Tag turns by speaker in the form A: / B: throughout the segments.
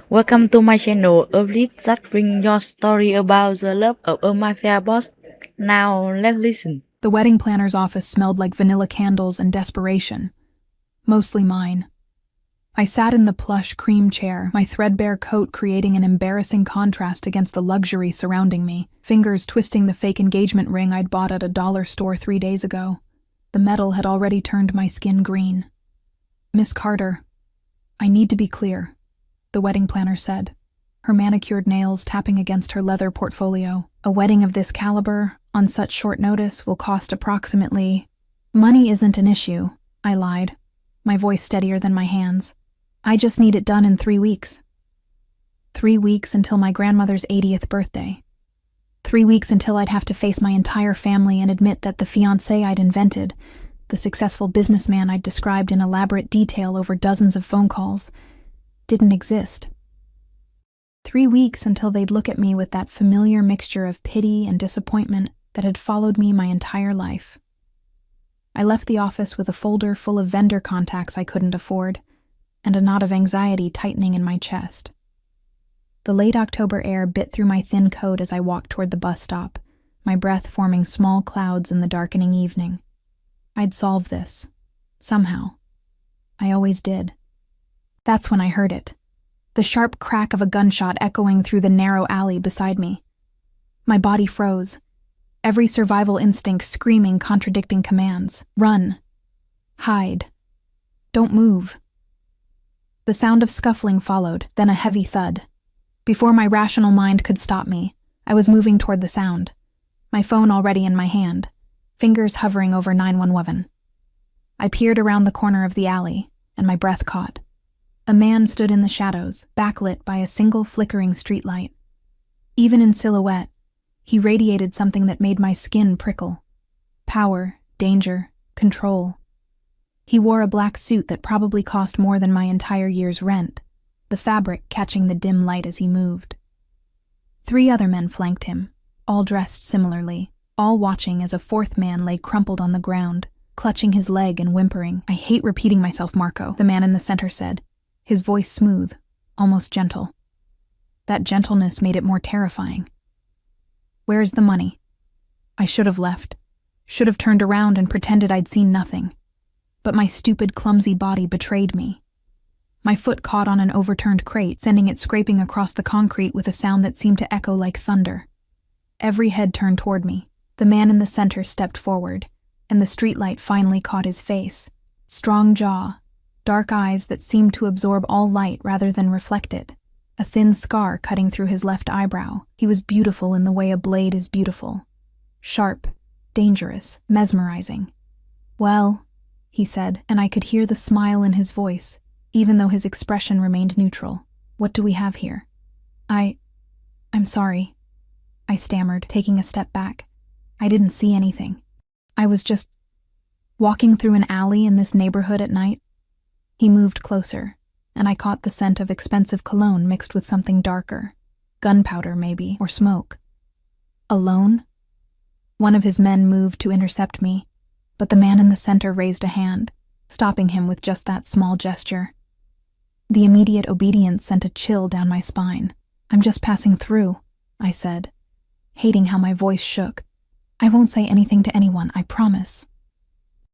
A: Welcome to my channel, a list that brings your story about the love of a mafia boss. Now let's listen.
B: The wedding planner's office smelled like vanilla candles and desperation. Mostly mine. I sat in the plush cream chair, my threadbare coat creating an embarrassing contrast against the luxury surrounding me, fingers twisting the fake engagement ring I'd bought at a dollar store 3 days ago. The metal had already turned my skin green. "Miss Carter, I need to be clear," the wedding planner said, her manicured nails tapping against her leather portfolio. "A wedding of this caliber, on such short notice, will cost approximately—" "Money isn't an issue," I lied, my voice steadier than my hands. "I just need it done in 3 weeks. 3 weeks until my grandmother's 80th birthday. 3 weeks until I'd have to face my entire family and admit that the fiancé I'd invented, the successful businessman I'd described in elaborate detail over dozens of phone calls, didn't exist. 3 weeks until they'd look at me with that familiar mixture of pity and disappointment that had followed me my entire life." I left the office with a folder full of vendor contacts I couldn't afford, and a knot of anxiety tightening in my chest. The late October air bit through my thin coat as I walked toward the bus stop, my breath forming small clouds in the darkening evening. I'd solve this. Somehow. I always did. That's when I heard it. The sharp crack of a gunshot echoing through the narrow alley beside me. My body froze, every survival instinct screaming contradicting commands. Run. Hide. Don't move. The sound of scuffling followed, then a heavy thud. Before my rational mind could stop me, I was moving toward the sound, my phone already in my hand, fingers hovering over 911. I peered around the corner of the alley, and my breath caught. A man stood in the shadows, backlit by a single flickering streetlight. Even in silhouette, he radiated something that made my skin prickle. Power, danger, control. He wore a black suit that probably cost more than my entire year's rent, the fabric catching the dim light as he moved. 3 other men flanked him, all dressed similarly, all watching as a 4th man lay crumpled on the ground, clutching his leg and whimpering. "I hate repeating myself, Marco," the man in the center said, his voice smooth, almost gentle. That gentleness made it more terrifying. "Where's the money?" I should have left, should have turned around and pretended I'd seen nothing. But my stupid, clumsy body betrayed me. My foot caught on an overturned crate, sending it scraping across the concrete with a sound that seemed to echo like thunder. Every head turned toward me. The man in the center stepped forward, and the streetlight finally caught his face. Strong jaw, dark eyes that seemed to absorb all light rather than reflect it. A thin scar cutting through his left eyebrow. He was beautiful in the way a blade is beautiful. Sharp, dangerous, mesmerizing. "Well," he said, and I could hear the smile in his voice, even though his expression remained neutral. "What do we have here?" I'm sorry," I stammered, taking a step back. "I didn't see anything. I was just walking through an alley in this neighborhood at night." He moved closer, and I caught the scent of expensive cologne mixed with something darker. Gunpowder, maybe, or smoke. "Alone?" One of his men moved to intercept me, but the man in the center raised a hand, stopping him with just that small gesture. The immediate obedience sent a chill down my spine. "I'm just passing through," I said, hating how my voice shook. "I won't say anything to anyone, I promise."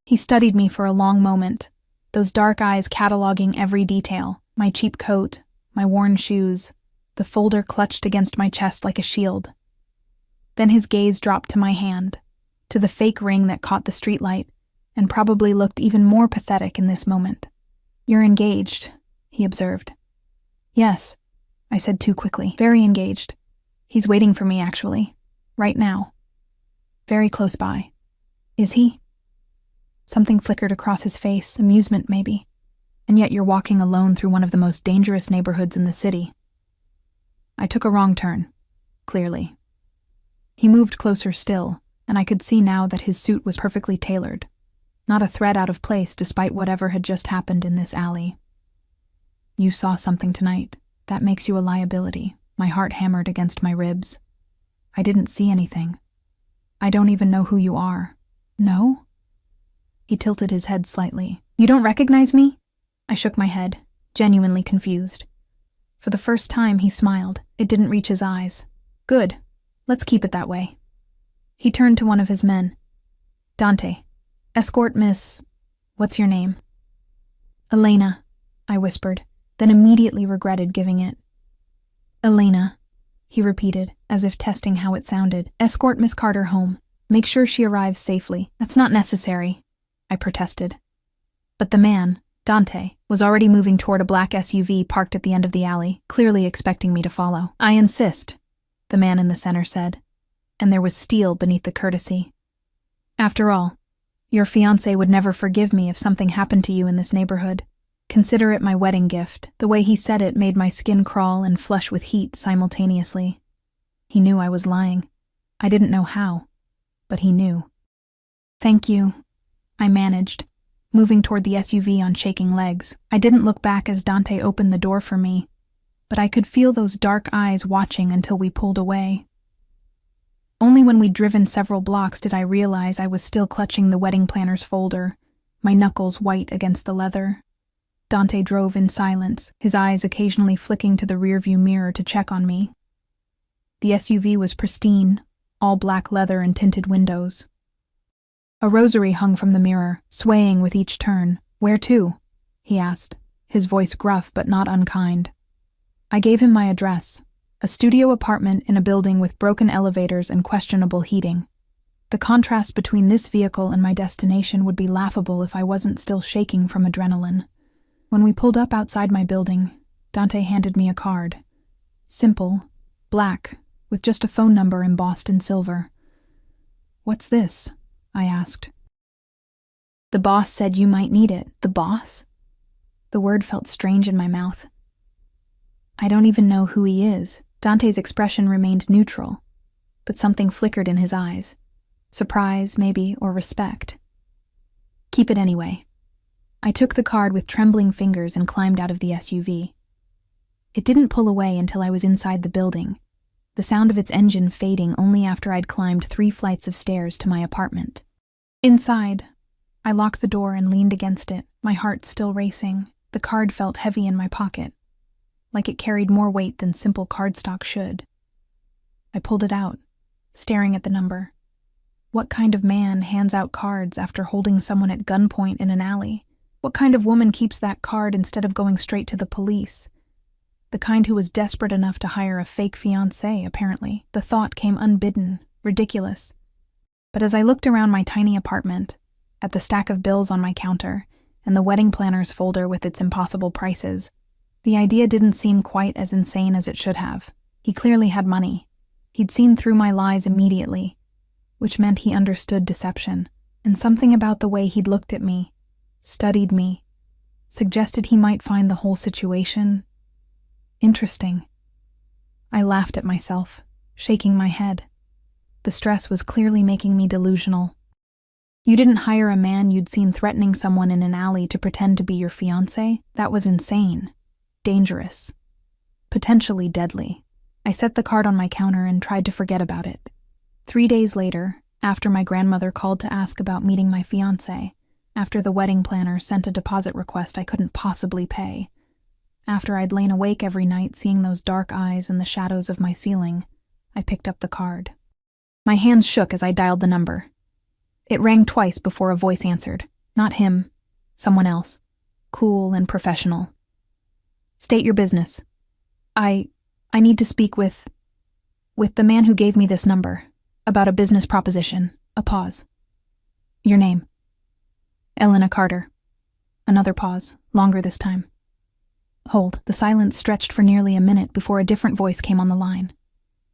B: He studied me for a long moment, those dark eyes cataloging every detail, my cheap coat, my worn shoes, the folder clutched against my chest like a shield. Then his gaze dropped to my hand, to the fake ring that caught the streetlight, and probably looked even more pathetic in this moment. "You're engaged," he observed. "Yes," I said too quickly. "Very engaged. He's waiting for me, actually. Right now. Very close by." "Is he?" Something flickered across his face, amusement maybe. "And yet you're walking alone through one of the most dangerous neighborhoods in the city." I took a wrong turn, clearly. He moved closer still, and I could see now that his suit was perfectly tailored, not a thread out of place despite whatever had just happened in this alley. "You saw something tonight. That makes you a liability." My heart hammered against my ribs. "I didn't see anything. I don't even know who you are." "No?" He tilted his head slightly. "You don't recognize me?" I shook my head, genuinely confused. For the first time, he smiled. It didn't reach his eyes. Good. Let's keep it that way. He turned to one of his men. Dante, escort Miss... What's your name? Elena, I whispered, then immediately regretted giving it. Elena, he repeated, as if testing how it sounded. Escort Miss Carter home. Make sure she arrives safely. That's not necessary, I protested. But the man, Dante, was already moving toward a black SUV parked at the end of the alley, clearly expecting me to follow. I insist, the man in the center said, and there was steel beneath the courtesy. After all, your fiancé would never forgive me if something happened to you in this neighborhood. Consider it my wedding gift. The way he said it made my skin crawl and flush with heat simultaneously. He knew I was lying. I didn't know how, but he knew. Thank you, I managed, moving toward the SUV on shaking legs. I didn't look back as Dante opened the door for me, but I could feel those dark eyes watching until we pulled away. Only when we'd driven several blocks did I realize I was still clutching the wedding planner's folder, my knuckles white against the leather. Dante drove in silence, his eyes occasionally flicking to the rearview mirror to check on me. The SUV was pristine, all black leather and tinted windows. A rosary hung from the mirror, swaying with each turn. Where to? He asked, his voice gruff but not unkind. I gave him my address. A studio apartment in a building with broken elevators and questionable heating. The contrast between this vehicle and my destination would be laughable if I wasn't still shaking from adrenaline. When we pulled up outside my building, Dante handed me a card. Simple, black, with just a phone number embossed in silver. What's this? I asked. The boss said you might need it. The boss? The word felt strange in my mouth. I don't even know who he is. Dante's expression remained neutral, but something flickered in his eyes. Surprise, maybe, or respect. Keep it anyway. I took the card with trembling fingers and climbed out of the SUV. It didn't pull away until I was inside the building, the sound of its engine fading only after I'd climbed 3 flights of stairs to my apartment. Inside, I locked the door and leaned against it, my heart still racing. The card felt heavy in my pocket, like it carried more weight than simple cardstock should. I pulled it out, staring at the number. What kind of man hands out cards after holding someone at gunpoint in an alley? What kind of woman keeps that card instead of going straight to the police? The kind who was desperate enough to hire a fake fiancé, apparently. The thought came unbidden, ridiculous. But as I looked around my tiny apartment, at the stack of bills on my counter, and the wedding planner's folder with its impossible prices, the idea didn't seem quite as insane as it should have. He clearly had money. He'd seen through my lies immediately, which meant he understood deception, and something about the way he'd looked at me, studied me, suggested he might find the whole situation interesting. I laughed at myself, shaking my head. The stress was clearly making me delusional. You didn't hire a man you'd seen threatening someone in an alley to pretend to be your fiancé? That was insane. Dangerous. Potentially deadly. I set the card on my counter and tried to forget about it. 3 days later, after my grandmother called to ask about meeting my fiancé, after the wedding planner sent a deposit request I couldn't possibly pay, after I'd lain awake every night seeing those dark eyes in the shadows of my ceiling, I picked up the card. My hands shook as I dialed the number. It rang twice before a voice answered. Not him. Someone else. Cool and professional. State your business. I need to speak with the man who gave me this number, about a business proposition. A pause. Your name? Elena Carter. Another pause, longer this time. Hold. The silence stretched for nearly a minute before a different voice came on the line.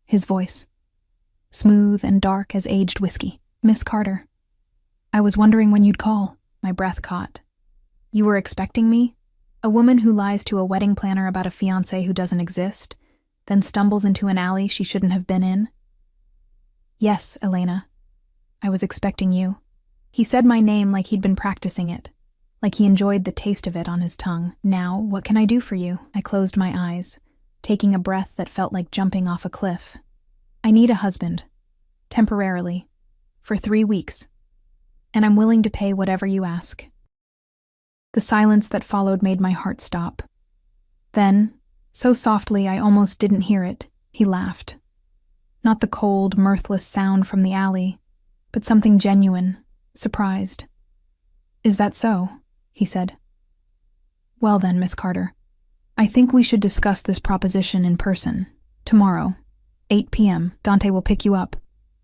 B: His voice. Smooth and dark as aged whiskey. Miss Carter. I was wondering when you'd call. My breath caught. You were expecting me? A woman who lies to a wedding planner about a fiancé who doesn't exist, then stumbles into an alley she shouldn't have been in? Yes, Elena. I was expecting you. He said my name like he'd been practicing it, like he enjoyed the taste of it on his tongue. Now, what can I do for you? I closed my eyes, taking a breath that felt like jumping off a cliff. I need a husband. Temporarily. For 3 weeks. And I'm willing to pay whatever you ask. The silence that followed made my heart stop. Then, So softly I almost didn't hear it. He laughed. Not the cold, mirthless sound from the alley, but something genuine, surprised. "Is that so?" he said. "Well then, Miss Carter, I think we should discuss this proposition in person. Tomorrow, 8 p.m., Dante will pick you up."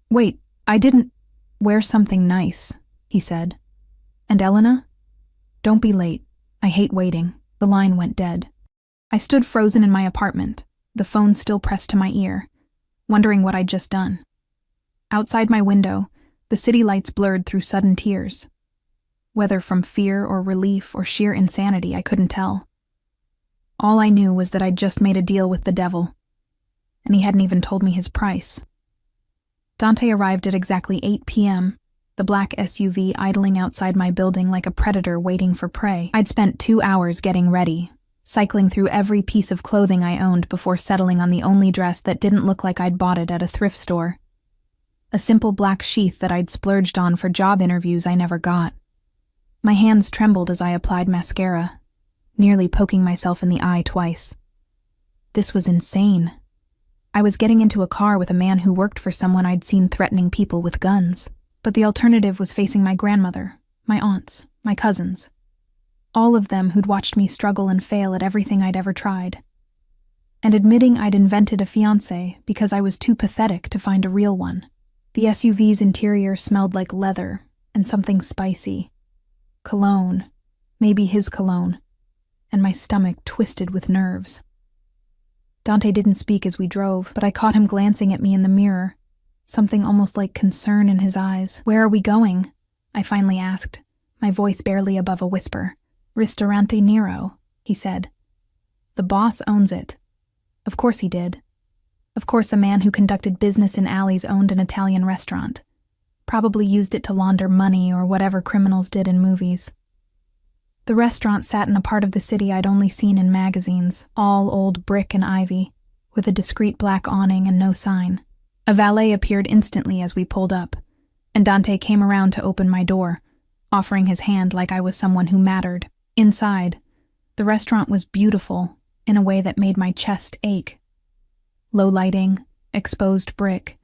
B: "Wait, I didn't—" "Wear something nice," he said. "And Elena? Don't be late. I hate waiting." The line went dead. I stood frozen in my apartment, the phone still pressed to my ear, wondering what I'd just done. Outside my window, the city lights blurred through sudden tears. Whether from fear or relief or sheer insanity, I couldn't tell. All I knew was that I'd just made a deal with the devil, and he hadn't even told me his price. Dante arrived at exactly 8 p.m., the black SUV idling outside my building like a predator waiting for prey. I'd spent 2 hours getting ready, cycling through every piece of clothing I owned before settling on the only dress that didn't look like I'd bought it at a thrift store. A simple black sheath that I'd splurged on for job interviews I never got. My hands trembled as I applied mascara, nearly poking myself in the eye twice. This was insane. I was getting into a car with a man who worked for someone I'd seen threatening people with guns. But the alternative was facing my grandmother, my aunts, my cousins. All of them who'd watched me struggle and fail at everything I'd ever tried. And admitting I'd invented a fiancé because I was too pathetic to find a real one. The SUV's interior smelled like leather and something spicy. Cologne, maybe his cologne, and my stomach twisted with nerves. Dante didn't speak as we drove, but I caught him glancing at me in the mirror, something almost like concern in his eyes. "Where are we going?" I finally asked, my voice barely above a whisper. "Ristorante Nero," he said. "The boss owns it." Of course he did. Of course a man who conducted business in alleys owned an Italian restaurant. Probably used it to launder money or whatever criminals did in movies. The restaurant sat in a part of the city I'd only seen in magazines, all old brick and ivy, with a discreet black awning and no sign. A valet appeared instantly as we pulled up, and Dante came around to open my door, offering his hand like I was someone who mattered. Inside, the restaurant was beautiful in a way that made my chest ache. Low lighting, exposed brick,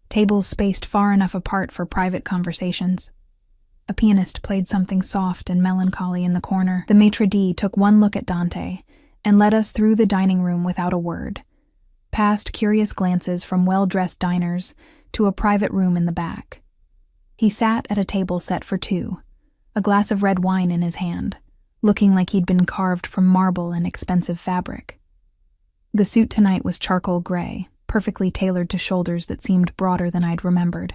B: tables spaced far enough apart for private conversations. A pianist played something soft and melancholy in the corner. The maitre d' took one look at Dante and led us through the dining room without a word, past curious glances from well-dressed diners to a private room in the back. He sat at a table set for two, a glass of red wine in his hand, looking like he'd been carved from marble and expensive fabric. The suit tonight was charcoal gray, perfectly tailored to shoulders that seemed broader than I'd remembered.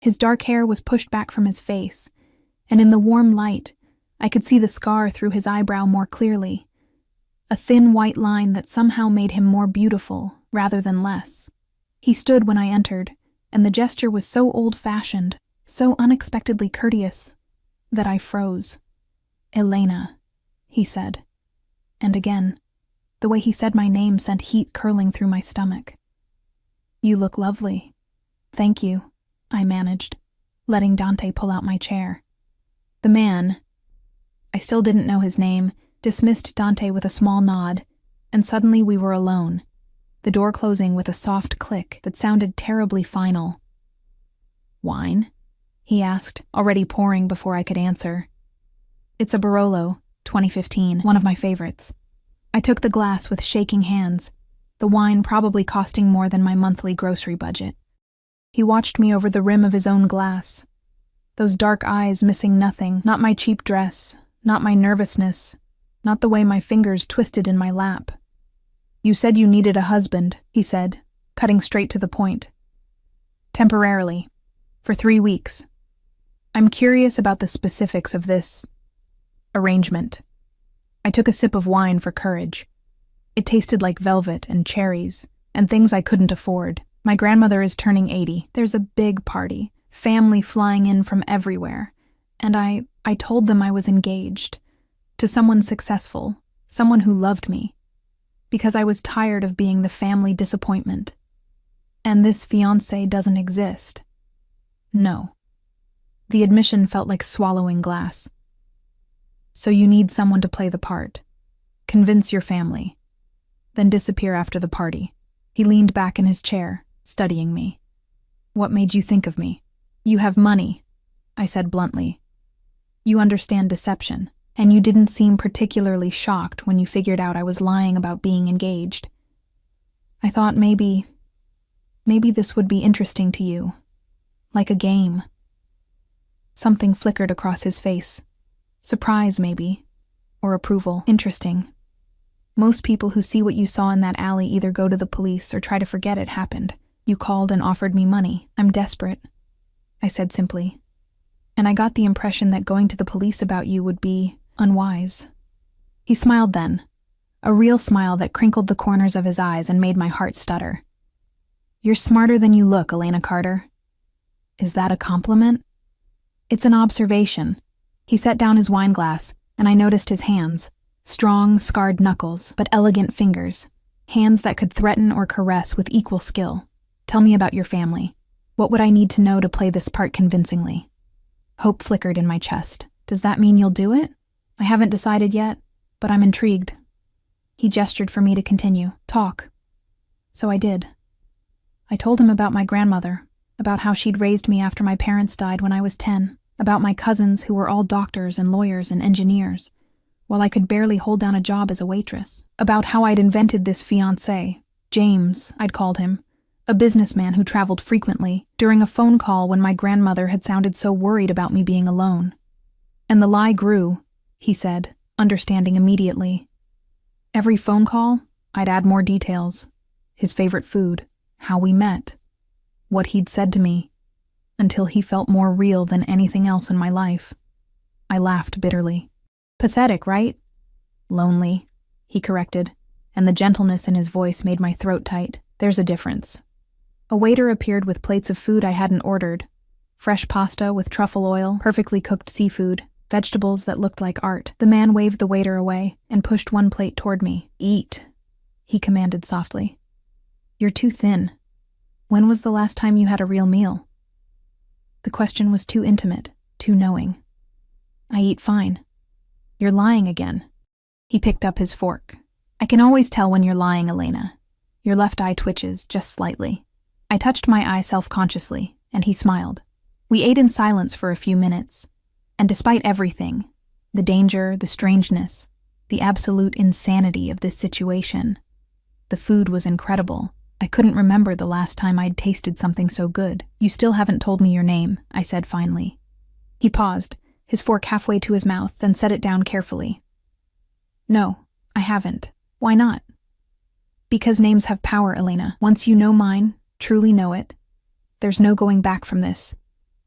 B: His dark hair was pushed back from his face, and in the warm light, I could see the scar through his eyebrow more clearly, a thin white line that somehow made him more beautiful rather than less. He stood when I entered, and the gesture was so old-fashioned, so unexpectedly courteous, that I froze. "Elena," he said. And again, the way he said my name sent heat curling through my stomach. "You look lovely." "Thank you," I managed, letting Dante pull out my chair. The man, I still didn't know his name, dismissed Dante with a small nod, and suddenly we were alone, the door closing with a soft click that sounded terribly final. "Wine?" he asked, already pouring before I could answer. "It's a Barolo, 2015, one of my favorites." I took the glass with shaking hands, the wine probably costing more than my monthly grocery budget. He watched me over the rim of his own glass, those dark eyes missing nothing, not my cheap dress, not my nervousness, not the way my fingers twisted in my lap. "You said you needed a husband," he said, cutting straight to the point. "Temporarily. For 3 weeks. I'm curious about the specifics of this arrangement." I took a sip of wine for courage. It tasted like velvet and cherries, and things I couldn't afford. My grandmother is turning 80. There's a big party, family flying in from everywhere, and I told them I was engaged. To someone successful, someone who loved me, because I was tired of being the family disappointment. And this fiancé doesn't exist. No. The admission felt like swallowing glass. "So you need someone to play the part. Convince your family. then disappear after the party. He leaned back in his chair, studying me. What made you think of me? You have money, I said bluntly. You understand deception, and you didn't seem particularly shocked when you figured out I was lying about being engaged. I thought maybe this would be interesting to you, like a game. Something flickered across his face. Surprise, maybe, or approval. Interesting. Most people who see what you saw in that alley either go to the police or try to forget it happened. You called and offered me money. I'm desperate, I said simply. And I got the impression that going to the police about you would be unwise. He smiled then, a real smile that crinkled the corners of his eyes and made my heart stutter. You're smarter than you look, Elena Carter. Is that a compliment? It's an observation. He set down his wine glass, and I noticed his hands. Strong, scarred knuckles, but elegant fingers. Hands that could threaten or caress with equal skill. Tell me about your family. What would I need to know to play this part convincingly? Hope flickered in my chest. Does that mean you'll do it? I haven't decided yet, but I'm intrigued. He gestured for me to continue. Talk. So I did. I told him about my grandmother, about how she'd raised me after my parents died when I was 10, about my cousins who were all doctors and lawyers and engineers, while I could barely hold down a job as a waitress, about how I'd invented this fiancé, James, I'd called him, a businessman who traveled frequently, during a phone call when my grandmother had sounded so worried about me being alone. And the lie grew, he said, understanding immediately. Every phone call, I'd add more details. His favorite food, how we met, what he'd said to me, until he felt more real than anything else in my life. I laughed bitterly. Pathetic, right? Lonely, he corrected, and the gentleness in his voice made my throat tight. There's a difference. A waiter appeared with plates of food I hadn't ordered. Fresh pasta with truffle oil, perfectly cooked seafood, vegetables that looked like art. The man waved the waiter away and pushed one plate toward me. Eat, he commanded softly. You're too thin. When was the last time you had a real meal? The question was too intimate, too knowing. I eat fine. You're lying again. He picked up his fork. I can always tell when you're lying, Elena. Your left eye twitches, just slightly. I touched my eye self-consciously, and he smiled. We ate in silence for a few minutes, and despite everything, the danger, the strangeness, the absolute insanity of this situation, the food was incredible. I couldn't remember the last time I'd tasted something so good. You still haven't told me your name, I said finally. He paused, his fork halfway to his mouth, then set it down carefully. No, I haven't. Why not? Because names have power, Elena. Once you know mine, truly know it, there's no going back from this.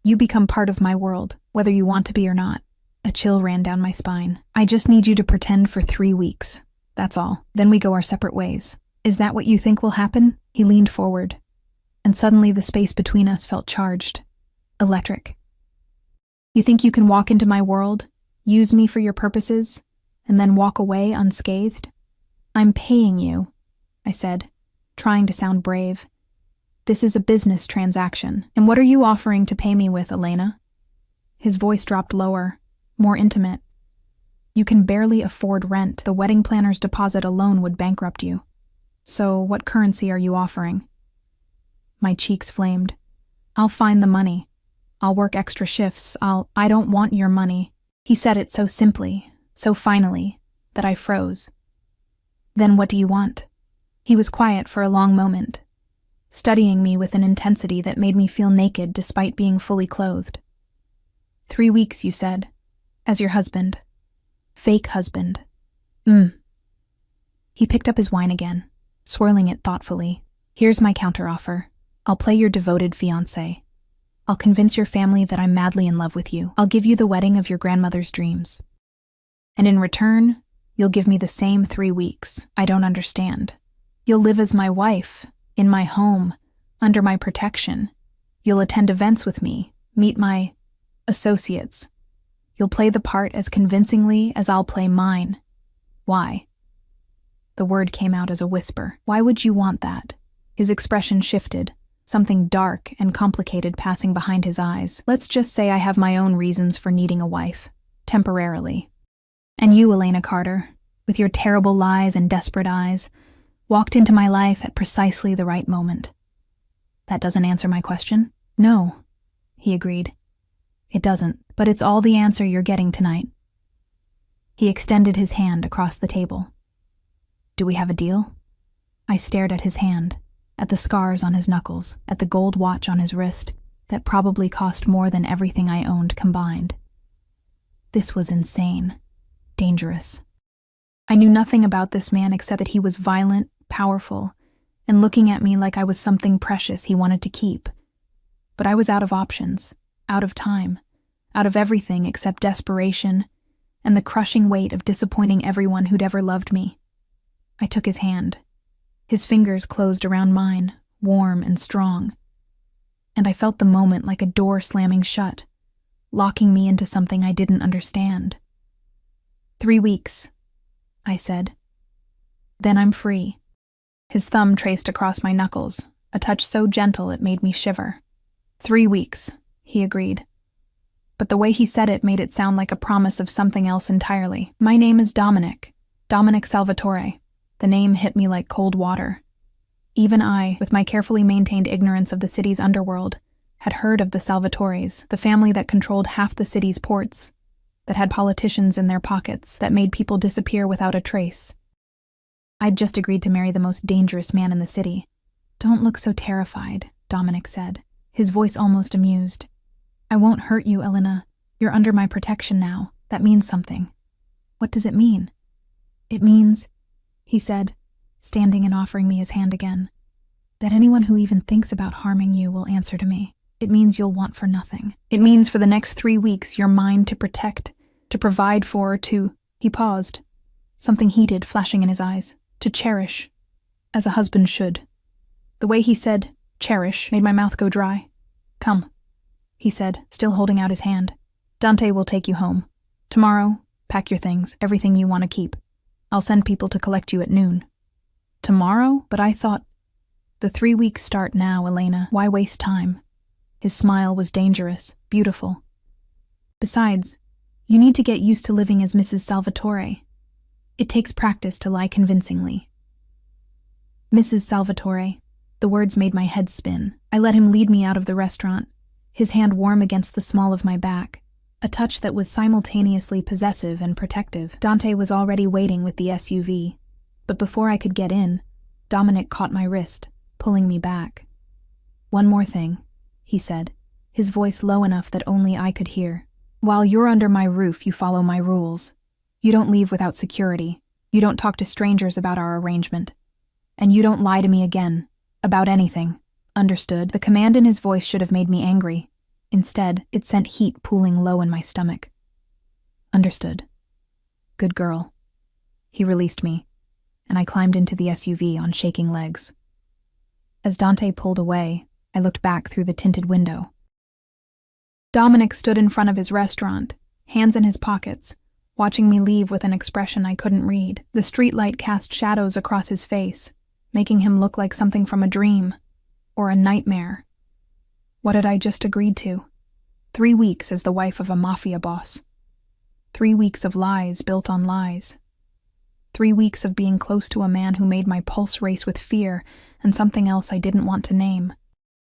B: You become part of my world, whether you want to be or not. A chill ran down my spine. I just need you to pretend for 3 weeks. That's all. Then we go our separate ways. Is that what you think will happen? He leaned forward, and suddenly the space between us felt charged. Electric. You think you can walk into my world, use me for your purposes, and then walk away unscathed? I'm paying you, I said, trying to sound brave. This is a business transaction. And what are you offering to pay me with, Elena? His voice dropped lower, more intimate. You can barely afford rent. The wedding planner's deposit alone would bankrupt you. So what currency are you offering? My cheeks flamed. I'll find the money. I'll work extra shifts. I don't want your money. He said it so simply, so finally, that I froze. Then what do you want? He was quiet for a long moment, studying me with an intensity that made me feel naked despite being fully clothed. 3 weeks, you said, as your husband. Fake husband. He picked up his wine again, swirling it thoughtfully. Here's my counteroffer. I'll play your devoted fiancé. I'll convince your family that I'm madly in love with you. I'll give you the wedding of your grandmother's dreams. And in return, you'll give me the same 3 weeks. I don't understand. You'll live as my wife, in my home, under my protection. You'll attend events with me, meet my associates. You'll play the part as convincingly as I'll play mine. Why? The word came out as a whisper. Why would you want that? His expression shifted, something dark and complicated passing behind his eyes. Let's just say I have my own reasons for needing a wife, temporarily. And you, Elena Carter, with your terrible lies and desperate eyes, walked into my life at precisely the right moment. That doesn't answer my question? No, he agreed. It doesn't, but it's all the answer you're getting tonight. He extended his hand across the table. Do we have a deal? I stared at his hand, at the scars on his knuckles, at the gold watch on his wrist that probably cost more than everything I owned combined. This was insane, dangerous. I knew nothing about this man except that he was violent, powerful, and looking at me like I was something precious he wanted to keep. But I was out of options, out of time, out of everything except desperation and the crushing weight of disappointing everyone who'd ever loved me. I took his hand. His fingers closed around mine, warm and strong. And I felt the moment like a door slamming shut, locking me into something I didn't understand. 3 weeks, I said. Then I'm free. His thumb traced across my knuckles, a touch so gentle it made me shiver. 3 weeks, he agreed. But the way he said it made it sound like a promise of something else entirely. My name is Dominic Salvatore. The name hit me like cold water. Even I, with my carefully maintained ignorance of the city's underworld, had heard of the Salvatores, the family that controlled half the city's ports, that had politicians in their pockets, that made people disappear without a trace. I'd just agreed to marry the most dangerous man in the city. Don't look so terrified, Dominic said, his voice almost amused. I won't hurt you, Elena. You're under my protection now. That means something. What does it mean? It means, he said, standing and offering me his hand again, that anyone who even thinks about harming you will answer to me. It means you'll want for nothing. It means for the next 3 weeks you're mine to protect, to provide for, to... He paused, something heated flashing in his eyes. To cherish, as a husband should. The way he said, cherish, made my mouth go dry. Come, he said, still holding out his hand. Dante will take you home. Tomorrow, pack your things, everything you want to keep. I'll send people to collect you at noon. Tomorrow? But I thought... The 3 weeks start now, Elena. Why waste time? His smile was dangerous, beautiful. Besides, you need to get used to living as Mrs. Salvatore. It takes practice to lie convincingly. Mrs. Salvatore. The words made my head spin. I let him lead me out of the restaurant, his hand warm against the small of my back, a touch that was simultaneously possessive and protective. Dante was already waiting with the SUV, but before I could get in, Dominic caught my wrist, pulling me back. One more thing, he said, his voice low enough that only I could hear. While you're under my roof, you follow my rules. You don't leave without security. You don't talk to strangers about our arrangement. And you don't lie to me again. About anything. Understood? The command in his voice should have made me angry. Instead, it sent heat pooling low in my stomach. Understood. Good girl. He released me, and I climbed into the SUV on shaking legs. As Dante pulled away, I looked back through the tinted window. Dominic stood in front of his restaurant, hands in his pockets, watching me leave with an expression I couldn't read. The streetlight cast shadows across his face, making him look like something from a dream, or a nightmare. What had I just agreed to? 3 weeks as the wife of a mafia boss. 3 weeks of lies built on lies. 3 weeks of being close to a man who made my pulse race with fear and something else I didn't want to name.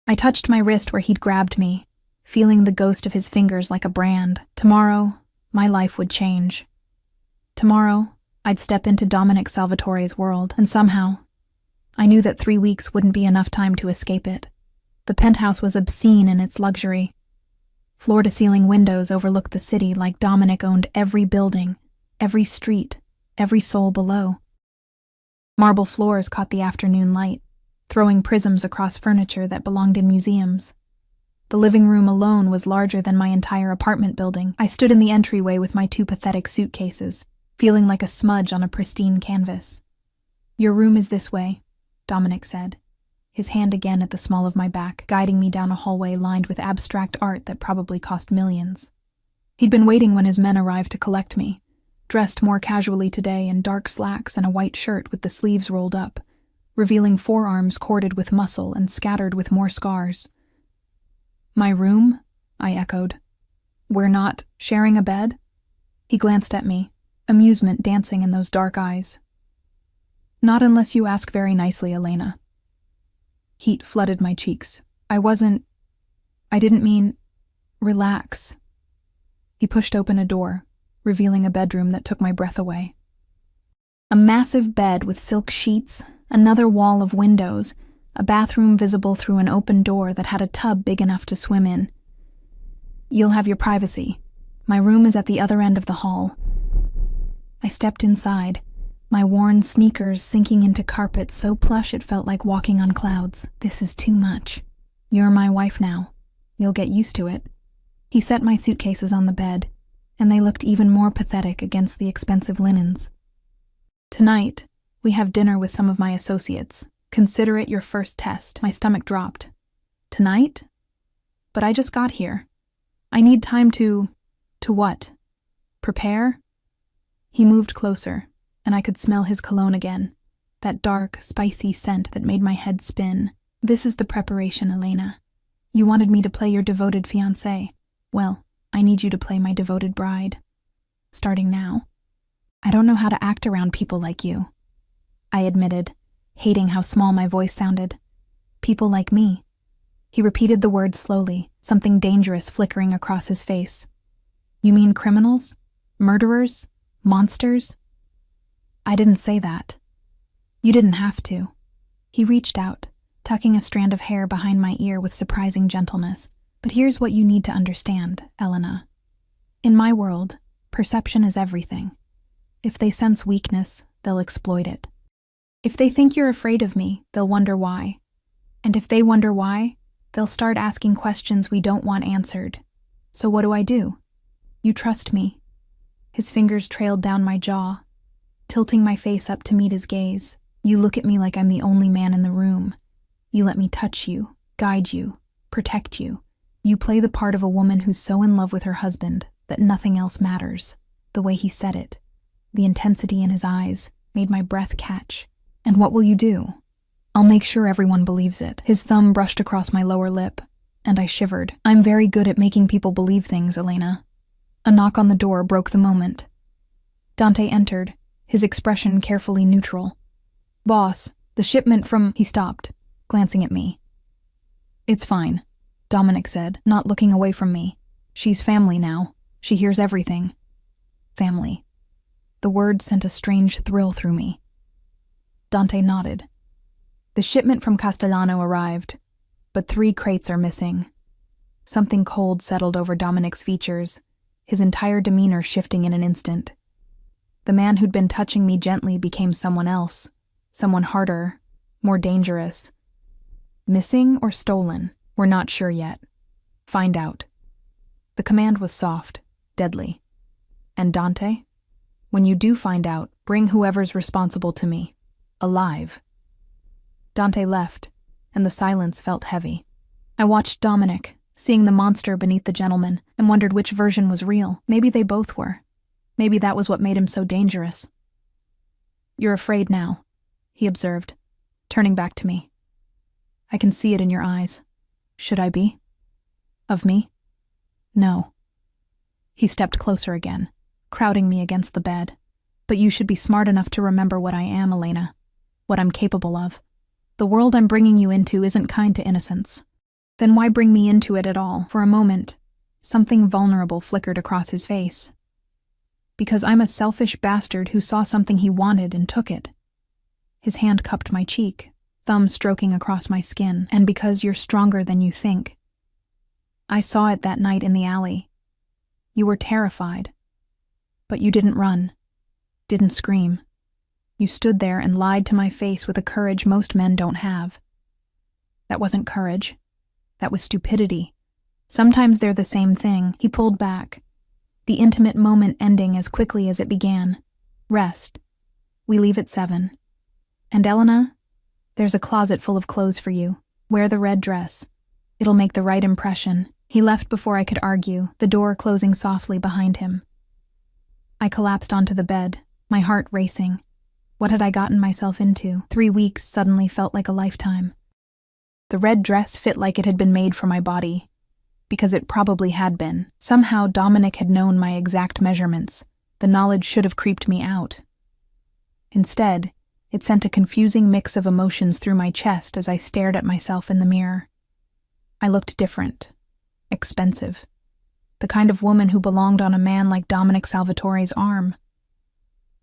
B: I touched my wrist where he'd grabbed me, feeling the ghost of his fingers like a brand. Tomorrow, my life would change. Tomorrow, I'd step into Dominic Salvatore's world, and somehow, I knew that 3 weeks wouldn't be enough time to escape it. The penthouse was obscene in its luxury. Floor-to-ceiling windows overlooked the city like Dominic owned every building, every street, every soul below. Marble floors caught the afternoon light, throwing prisms across furniture that belonged in museums. The living room alone was larger than my entire apartment building. I stood in the entryway with my 2 pathetic suitcases, feeling like a smudge on a pristine canvas. Your room is this way, Dominic said, his hand again at the small of my back, guiding me down a hallway lined with abstract art that probably cost millions. He'd been waiting when his men arrived to collect me, dressed more casually today in dark slacks and a white shirt with the sleeves rolled up, revealing forearms corded with muscle and scattered with more scars. My room? I echoed. We're not sharing a bed? He glanced at me, amusement dancing in those dark eyes. Not unless you ask very nicely, Elena. Heat flooded my cheeks. I didn't mean, relax. He pushed open a door, revealing a bedroom that took my breath away. A massive bed with silk sheets, another wall of windows, a bathroom visible through an open door that had a tub big enough to swim in. You'll have your privacy. My room is at the other end of the hall. I stepped inside, my worn sneakers sinking into carpet so plush it felt like walking on clouds. This is too much. You're my wife now. You'll get used to it. He set my suitcases on the bed, and they looked even more pathetic against the expensive linens. Tonight, we have dinner with some of my associates. Consider it your first test. My stomach dropped. Tonight? But I just got here. I need time to what? Prepare? He moved closer, and I could smell his cologne again, that dark, spicy scent that made my head spin. This is the preparation, Elena. You wanted me to play your devoted fiancé. Well, I need you to play my devoted bride. Starting now. I don't know how to act around people like you, I admitted, hating how small my voice sounded. People like me. He repeated the words slowly, something dangerous flickering across his face. You mean criminals? Murderers? Monsters? I didn't say that. You didn't have to. He reached out, tucking a strand of hair behind my ear with surprising gentleness. But here's what you need to understand, Elena. In my world, perception is everything. If they sense weakness, they'll exploit it. If they think you're afraid of me, they'll wonder why. And if they wonder why, they'll start asking questions we don't want answered. So what do? You trust me. His fingers trailed down my jaw, tilting my face up to meet his gaze. You look at me like I'm the only man in the room. You let me touch you, guide you, protect you. You play the part of a woman who's so in love with her husband that nothing else matters. The way he said it, the intensity in his eyes, made my breath catch. And what will you do? I'll make sure everyone believes it. His thumb brushed across my lower lip, and I shivered. I'm very good at making people believe things, Elena. A knock on the door broke the moment. Dante entered, his expression carefully neutral. Boss, the shipment from... He stopped, glancing at me. It's fine, Dominic said, not looking away from me. She's family now. She hears everything. Family. The word sent a strange thrill through me. Dante nodded. The shipment from Castellano arrived, but 3 crates are missing. Something cold settled over Dominic's features, his entire demeanor shifting in an instant. The man who'd been touching me gently became someone else, someone harder, more dangerous. Missing or stolen? We're not sure yet. Find out. The command was soft, deadly. And Dante? When you do find out, bring whoever's responsible to me. Alive. Dante left, and the silence felt heavy. I watched Dominic, seeing the monster beneath the gentleman, and wondered which version was real. Maybe they both were. Maybe that was what made him so dangerous. You're afraid now, he observed, turning back to me. I can see it in your eyes. Should I be? Of me? No. He stepped closer again, crowding me against the bed. But you should be smart enough to remember what I am, Elena. What I'm capable of. The world I'm bringing you into isn't kind to innocence. Then why bring me into it at all? For a moment, something vulnerable flickered across his face. Because I'm a selfish bastard who saw something he wanted and took it. His hand cupped my cheek, thumb stroking across my skin. And because you're stronger than you think. I saw it that night in the alley. You were terrified. But you didn't run. Didn't scream. You stood there and lied to my face with a courage most men don't have. That wasn't courage. That was stupidity. Sometimes they're the same thing. He pulled back, the intimate moment ending as quickly as it began. Rest. We leave at 7. And Elena, there's a closet full of clothes for you. Wear the red dress. It'll make the right impression. He left before I could argue, the door closing softly behind him. I collapsed onto the bed, my heart racing. What had I gotten myself into? 3 weeks suddenly felt like a lifetime. The red dress fit like it had been made for my body, because it probably had been. Somehow Dominic had known my exact measurements. The knowledge should have creeped me out. Instead, It sent a confusing mix of emotions through my chest as I stared at myself in the mirror. I looked different, expensive, the kind of woman who belonged on a man like Dominic Salvatore's arm.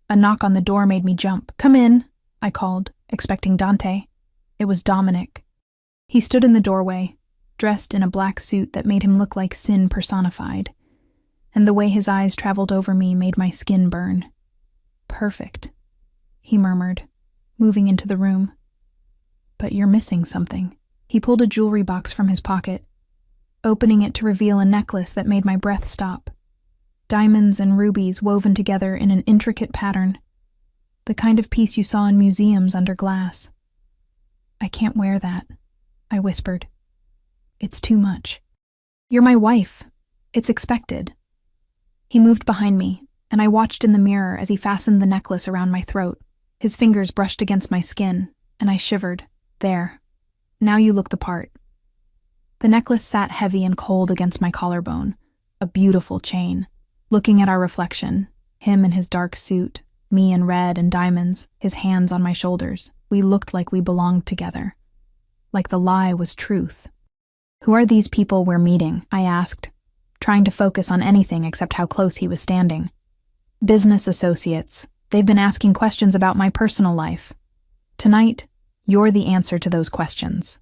B: A knock on the door made me jump. "Come in," I called, expecting Dante. It was Dominic. He stood in the doorway, dressed in a black suit that made him look like sin personified, and the way his eyes traveled over me made my skin burn. "Perfect," he murmured, moving into the room. "But you're missing something." He pulled a jewelry box from his pocket, opening it to reveal a necklace that made my breath stop. Diamonds and rubies woven together in an intricate pattern, the kind of piece you saw in museums under glass. "I can't wear that," I whispered. "It's too much." "You're my wife. It's expected." He moved behind me, and I watched in the mirror as he fastened the necklace around my throat. His fingers brushed against my skin, and I shivered. "There. Now you look the part." The necklace sat heavy and cold against my collarbone, a beautiful chain. Looking at our reflection, him in his dark suit, me in red and diamonds, his hands on my shoulders, we looked like we belonged together. Like the lie was truth. "Who are these people we're meeting?" I asked, trying to focus on anything except how close he was standing. "Business associates. They've been asking questions about my personal life. Tonight, you're the answer to those questions."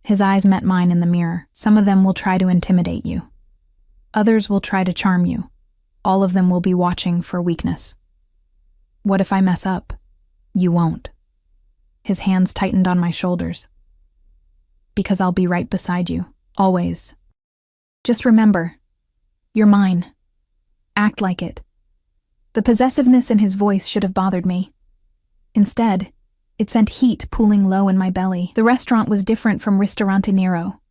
B: His eyes met mine in the mirror. "Some of them will try to intimidate you. Others will try to charm you. All of them will be watching for weakness. What if I mess up? You won't." His hands tightened on my shoulders. "Because I'll be right beside you, always. Just remember, you're mine. Act like it." The possessiveness in his voice should have bothered me. Instead, it sent heat pooling low in my belly. The restaurant was different from Ristorante Nero.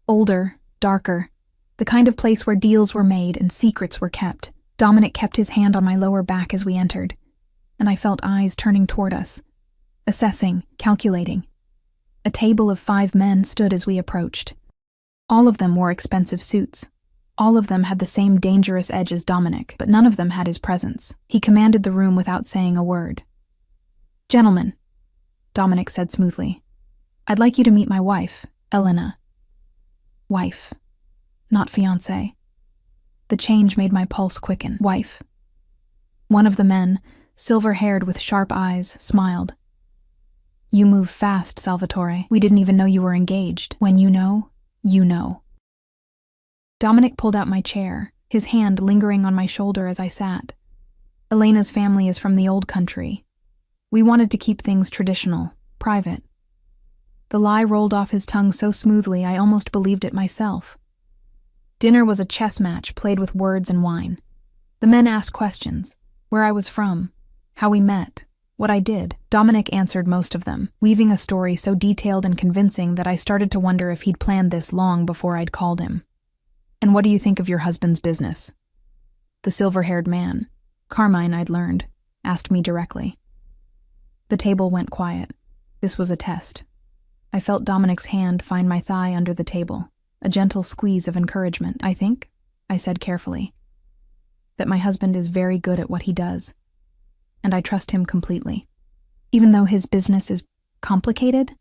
B: Older, darker, the kind of place where deals were made and secrets were kept. Dominic kept his hand on my lower back as we entered, and I felt eyes turning toward us, assessing, calculating. A table of 5 men stood as we approached. All of them wore expensive suits. All of them had the same dangerous edge as Dominic, but none of them had his presence. He commanded the room without saying a word. "Gentlemen," Dominic said smoothly, "I'd like you to meet my wife, Elena." Wife, not fiancé. The change made my pulse quicken. Wife. One of the men, silver-haired with sharp eyes, smiled. "You move fast, Salvatore. We didn't even know you were engaged. When you know, you know." Dominic pulled out my chair, his hand lingering on my shoulder as I sat. "Elena's family is from the old country. We wanted to keep things traditional, private." The lie rolled off his tongue so smoothly I almost believed it myself. Dinner was a chess match played with words and wine. The men asked questions: where I was from, how we met, what I did. Dominic answered most of them, weaving a story so detailed and convincing that I started to wonder if he'd planned this long before I'd called him. "And what do you think of your husband's business?" The silver-haired man, Carmine I'd learned, asked me directly. The table went quiet. This was a test. I felt Dominic's hand find my thigh under the table, a gentle squeeze of encouragement. "I think," I said carefully, "that my husband is very good at what he does, and I trust him completely. Even though his business is complicated?"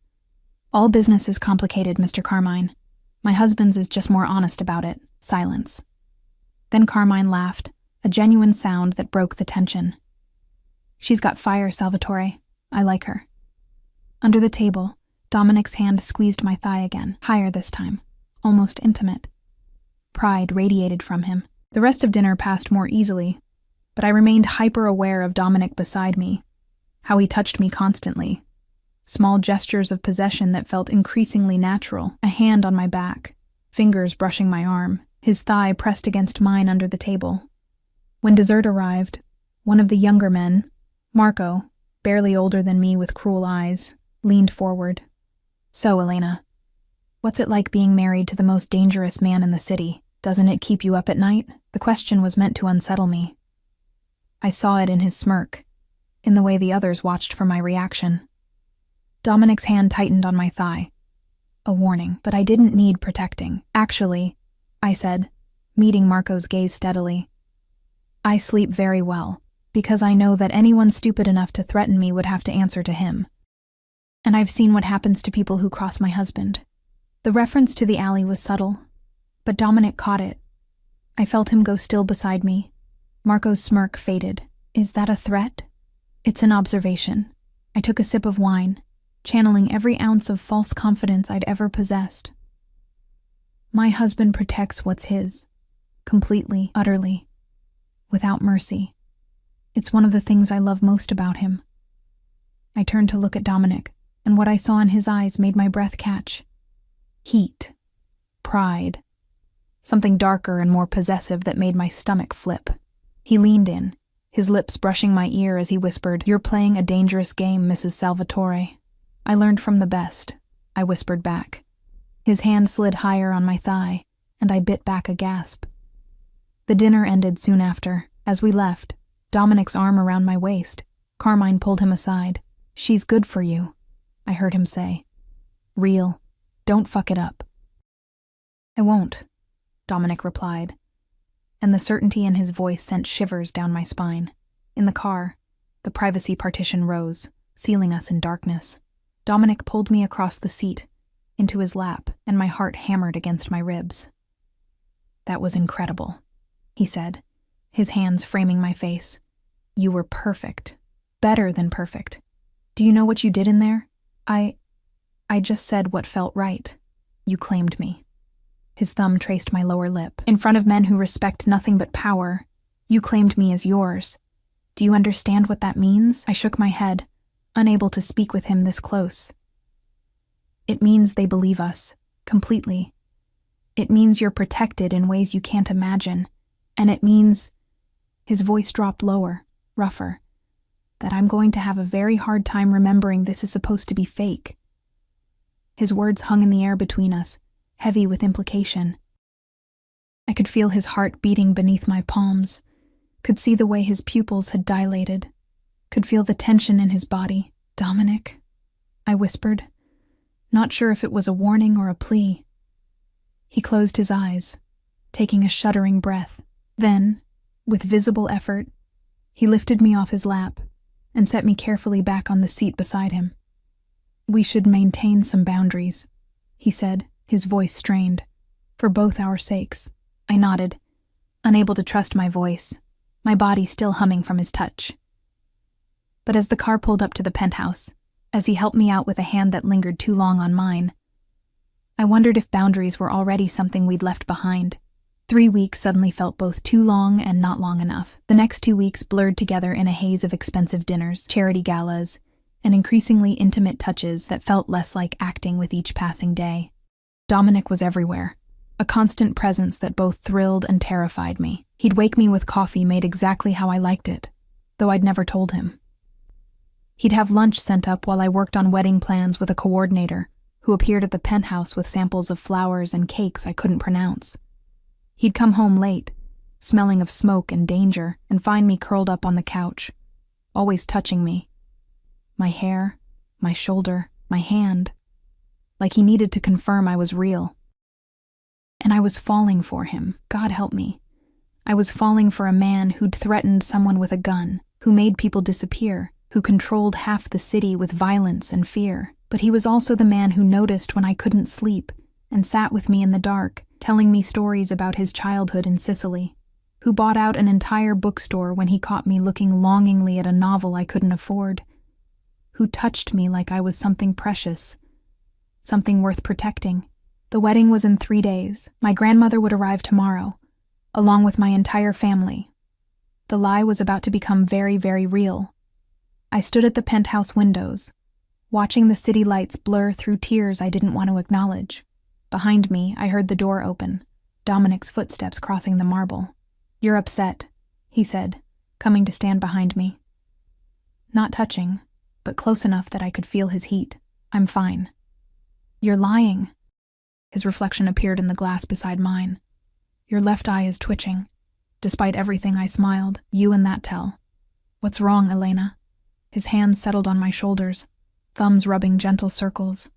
B: "All business is complicated, Mr. Carmine. My husband's is just more honest about it." Silence. Then Carmine laughed, a genuine sound that broke the tension. "She's got fire, Salvatore. I like her." Under the table, Dominic's hand squeezed my thigh again, higher this time, almost intimate. Pride radiated from him. The rest of dinner passed more easily, but I remained hyper-aware of Dominic beside me, how he touched me constantly. Small gestures of possession that felt increasingly natural, a hand on my back, fingers brushing my arm, his thigh pressed against mine under the table. When dessert arrived, one of the younger men, Marco, barely older than me with cruel eyes, leaned forward. "So, Elena, what's it like being married to the most dangerous man in the city? Doesn't it keep you up at night?" The question was meant to unsettle me. I saw it in his smirk, in the way the others watched for my reaction. Dominic's hand tightened on my thigh. A warning, but I didn't need protecting. "Actually," I said, meeting Marco's gaze steadily, "I sleep very well. because I know that anyone stupid enough to threaten me would have to answer to him. And I've seen what happens to people who cross my husband. The reference to the alley was subtle, but Dominic caught it. I felt him go still beside me. Marco's smirk faded. Is that a threat? It's an observation. I took a sip of wine, channeling every ounce of false confidence I'd ever possessed. My husband protects what's his, completely, utterly, without mercy. It's one of the things I love most about him. I turned to look at Dominic, and what I saw in his eyes made my breath catch. Heat. Pride. Something darker and more possessive that made my stomach flip. He leaned in, his lips brushing my ear as he whispered, "You're playing a dangerous game, Mrs. Salvatore." "I learned from the best," I whispered back. His hand slid higher on my thigh, and I bit back a gasp. The dinner ended soon after. As we left, Dominic's arm around my waist, Carmine pulled him aside. "She's good for you," I heard him say. "Real. Don't fuck it up." "I won't," Dominic replied, and the certainty in his voice sent shivers down my spine. In the car, the privacy partition rose, sealing us in darkness. Dominic pulled me across the seat, into his lap, and my heart hammered against my ribs. "That was incredible," he said, his hands framing my face. "You were perfect. Better than perfect. Do you know what you did in there? I just said what felt right. You claimed me." His thumb traced my lower lip. "In front of men who respect nothing but power, you claimed me as yours. Do you understand what that means?" I shook my head, unable to speak with him this close. "It means they believe us, completely. It means you're protected in ways you can't imagine. And it means," his voice dropped lower, rougher, "that I'm going to have a very hard time remembering this is supposed to be fake." His words hung in the air between us, heavy with implication. I could feel his heart beating beneath my palms, could see the way his pupils had dilated, could feel the tension in his body. "Dominic," I whispered, not sure if it was a warning or a plea. He closed his eyes, taking a shuddering breath. Then, with visible effort, he lifted me off his lap and set me carefully back on the seat beside him. "We should maintain some boundaries," he said, his voice strained, "for both our sakes." I nodded, unable to trust my voice, my body still humming from his touch. But as the car pulled up to the penthouse, as he helped me out with a hand that lingered too long on mine, I wondered if boundaries were already something we'd left behind. 3 weeks suddenly felt both too long and not long enough. The next 2 weeks blurred together in a haze of expensive dinners, charity galas, and increasingly intimate touches that felt less like acting with each passing day. Dominic was everywhere, a constant presence that both thrilled and terrified me. He'd wake me with coffee made exactly how I liked it, though I'd never told him. He'd have lunch sent up while I worked on wedding plans with a coordinator who appeared at the penthouse with samples of flowers and cakes I couldn't pronounce. He'd come home late, smelling of smoke and danger, and find me curled up on the couch, always touching me. My hair, my shoulder, my hand, like he needed to confirm I was real. And I was falling for him, God help me. I was falling for a man who'd threatened someone with a gun, who made people disappear, who controlled half the city with violence and fear. But he was also the man who noticed when I couldn't sleep and sat with me in the dark, telling me stories about his childhood in Sicily, who bought out an entire bookstore when he caught me looking longingly at a novel I couldn't afford, who touched me like I was something precious, something worth protecting. The wedding was in 3 days. My grandmother would arrive tomorrow, along with my entire family. The lie was about to become very, very real. I stood at the penthouse windows, watching the city lights blur through tears I didn't want to acknowledge. Behind me, I heard the door open, Dominic's footsteps crossing the marble. "You're upset," he said, coming to stand behind me. Not touching, but close enough that I could feel his heat. "I'm fine." "You're lying." His reflection appeared in the glass beside mine. "Your left eye is twitching." Despite everything, I smiled. "You and that tell." "What's wrong, Elena?" His hands settled on my shoulders, thumbs rubbing gentle circles.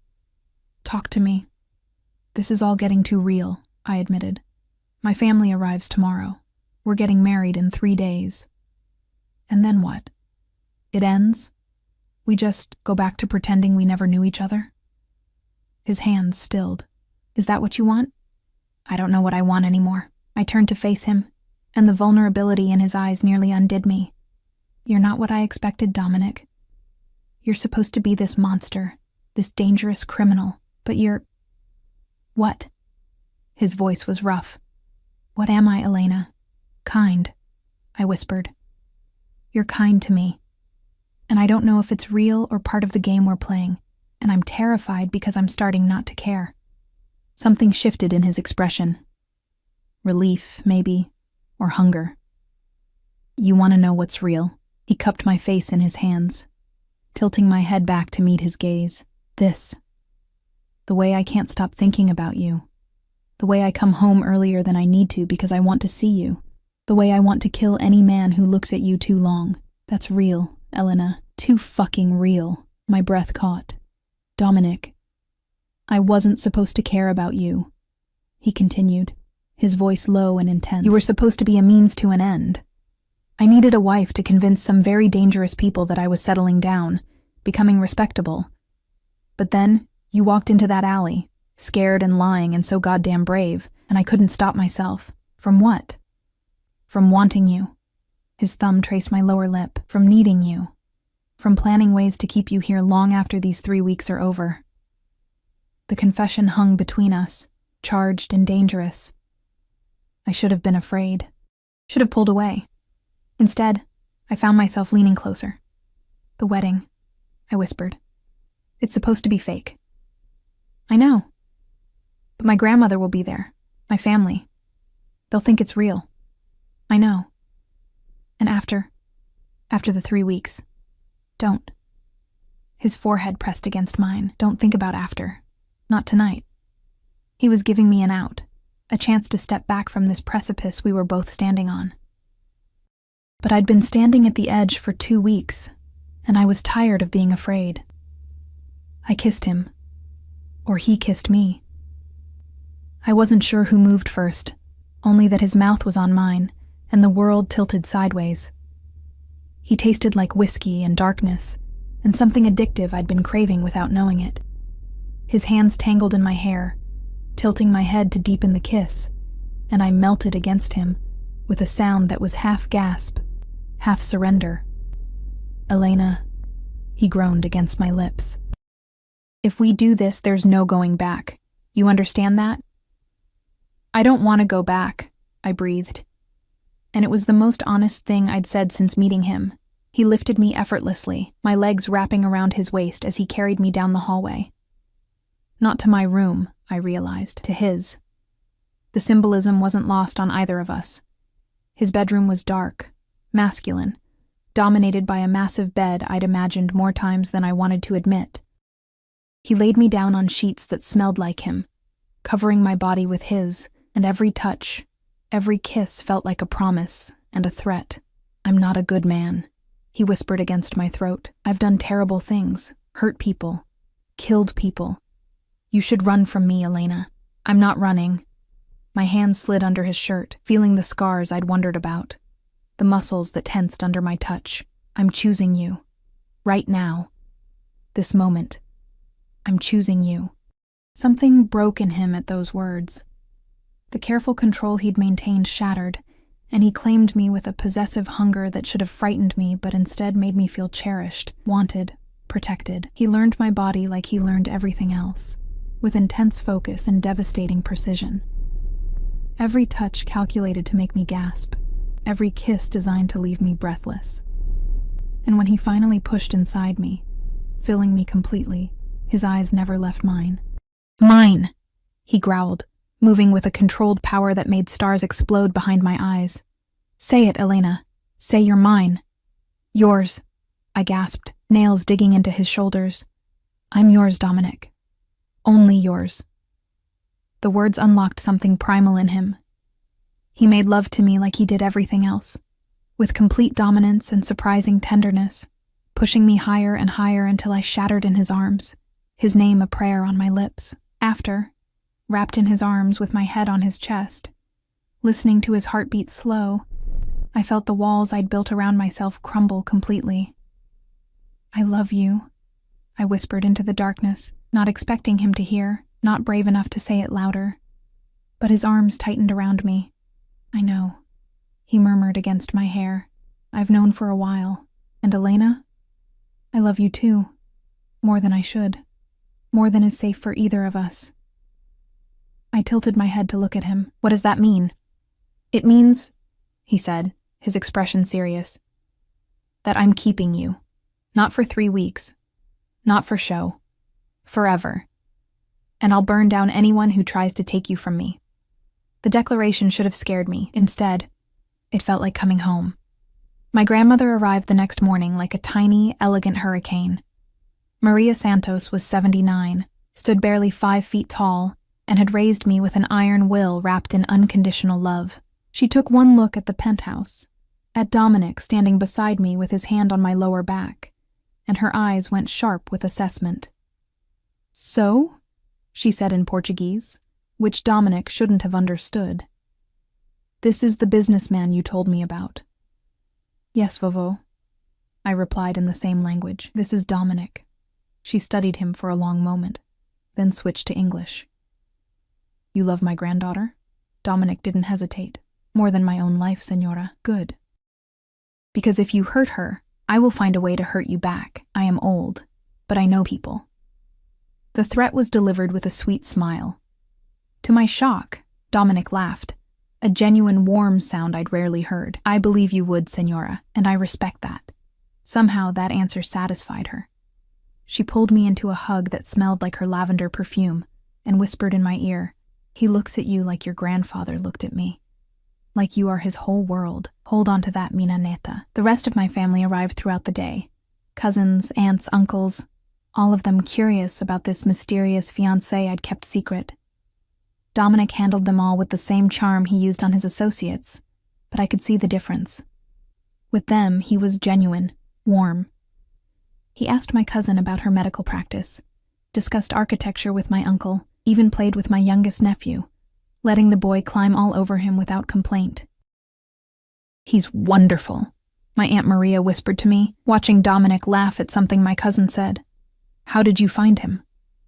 B: "Talk to me." "This is all getting too real," I admitted. "My family arrives tomorrow. We're getting married in 3 days." And then what? It ends? We just go back to pretending we never knew each other? His hands stilled. Is that what you want? I don't know what I want anymore. I turned to face him, and the vulnerability in his eyes nearly undid me. You're not what I expected, Dominic. You're supposed to be this monster, this dangerous criminal, but you're... What? His voice was rough. What am I, Elena? Kind, I whispered. You're kind to me. And I don't know if it's real or part of the game we're playing, and I'm terrified because I'm starting not to care. Something shifted in his expression. Relief, maybe, or hunger. You want to know what's real? He cupped my face in his hands, tilting my head back to meet his gaze. This. The way I can't stop thinking about you. The way I come home earlier than I need to because I want to see you. The way I want to kill any man who looks at you too long. That's real, Elena. Too fucking real. My breath caught. Dominic. I wasn't supposed to care about you, he continued, his voice low and intense. You were supposed to be a means to an end. I needed a wife to convince some very dangerous people that I was settling down, becoming respectable. But then, you walked into that alley, scared and lying and so goddamn brave, and I couldn't stop myself. From what? From wanting you. His thumb traced my lower lip. From needing you. From planning ways to keep you here long after these 3 weeks are over. The confession hung between us, charged and dangerous. I should have been afraid. Should have pulled away. Instead, I found myself leaning closer. The wedding, I whispered. It's supposed to be fake. I know. But my grandmother will be there. My family. They'll think it's real. I know. And after the 3 weeks, don't. His forehead pressed against mine. Don't think about after. Not tonight. He was giving me an out, a chance to step back from this precipice we were both standing on. But I'd been standing at the edge for 2 weeks, and I was tired of being afraid. I kissed him. Or he kissed me. I wasn't sure who moved first, only that his mouth was on mine, and the world tilted sideways. He tasted like whiskey and darkness, and something addictive I'd been craving without knowing it. His hands tangled in my hair, tilting my head to deepen the kiss, and I melted against him, with a sound that was half gasp, half surrender. Elena, he groaned against my lips. If we do this, there's no going back. You understand that? I don't want to go back, I breathed. And it was the most honest thing I'd said since meeting him. He lifted me effortlessly, my legs wrapping around his waist as he carried me down the hallway. Not to my room, I realized, to his. The symbolism wasn't lost on either of us. His bedroom was dark, masculine, dominated by a massive bed I'd imagined more times than I wanted to admit. He laid me down on sheets that smelled like him, covering my body with his, and every touch, every kiss felt like a promise and a threat. I'm not a good man, he whispered against my throat. I've done terrible things, hurt people, killed people. You should run from me, Elena. I'm not running. My hands slid under his shirt, feeling the scars I'd wondered about, the muscles that tensed under my touch. I'm choosing you. Right now. This moment. I'm choosing you. Something broke in him at those words. The careful control he'd maintained shattered, and he claimed me with a possessive hunger that should have frightened me but instead made me feel cherished, wanted, protected. He learned my body like he learned everything else, with intense focus and devastating precision. Every touch calculated to make me gasp, every kiss designed to leave me breathless. And when he finally pushed inside me, filling me completely, his eyes never left mine. Mine, he growled, moving with a controlled power that made stars explode behind my eyes. Say it, Elena. Say you're mine. Yours, I gasped, nails digging into his shoulders. I'm yours, Dominic. Only yours. The words unlocked something primal in him. He made love to me like he did everything else, with complete dominance and surprising tenderness, pushing me higher and higher until I shattered in his arms, his name a prayer on my lips. After, wrapped in his arms with my head on his chest, listening to his heartbeat slow, I felt the walls I'd built around myself crumble completely. "I love you," I whispered into the darkness, not expecting him to hear, not brave enough to say it louder. But his arms tightened around me. "I know," he murmured against my hair. "I've known for a while. And Elena? I love you too. More than I should. More than is safe for either of us." I tilted my head to look at him. "What does that mean?" "It means," he said, his expression serious, "that I'm keeping you. Not for 3 weeks. Not for show. Forever. And I'll burn down anyone who tries to take you from me." The declaration should have scared me. Instead, it felt like coming home. My grandmother arrived the next morning like a tiny, elegant hurricane. Maria Santos was 79, stood barely 5 feet tall, and had raised me with an iron will wrapped in unconditional love. She took one look at the penthouse, at Dominic standing beside me with his hand on my lower back, and her eyes went sharp with assessment. "So?" she said in Portuguese, which Dominic shouldn't have understood. "This is the businessman you told me about." "Yes, Vovô," I replied in the same language. "This is Dominic." She studied him for a long moment, then switched to English. "You love my granddaughter?" Dominic didn't hesitate. "More than my own life, Señora." "Good. Because if you hurt her, I will find a way to hurt you back. I am old, but I know people." The threat was delivered with a sweet smile. To my shock, Dominic laughed, a genuine warm sound I'd rarely heard. "I believe you would, Señora, and I respect that." Somehow that answer satisfied her. She pulled me into a hug that smelled like her lavender perfume and whispered in my ear, "He looks at you like your grandfather looked at me. Like you are his whole world. Hold on to that, Mina Neta." The rest of my family arrived throughout the day. Cousins, aunts, uncles, all of them curious about this mysterious fiancé I'd kept secret. Dominic handled them all with the same charm he used on his associates, but I could see the difference. With them, he was genuine, warm. He asked my cousin about her medical practice, discussed architecture with my uncle, even played with my youngest nephew, letting the boy climb all over him without complaint. "He's wonderful," my Aunt Maria whispered to me, watching Dominic laugh at something my cousin said. "How did you find him?"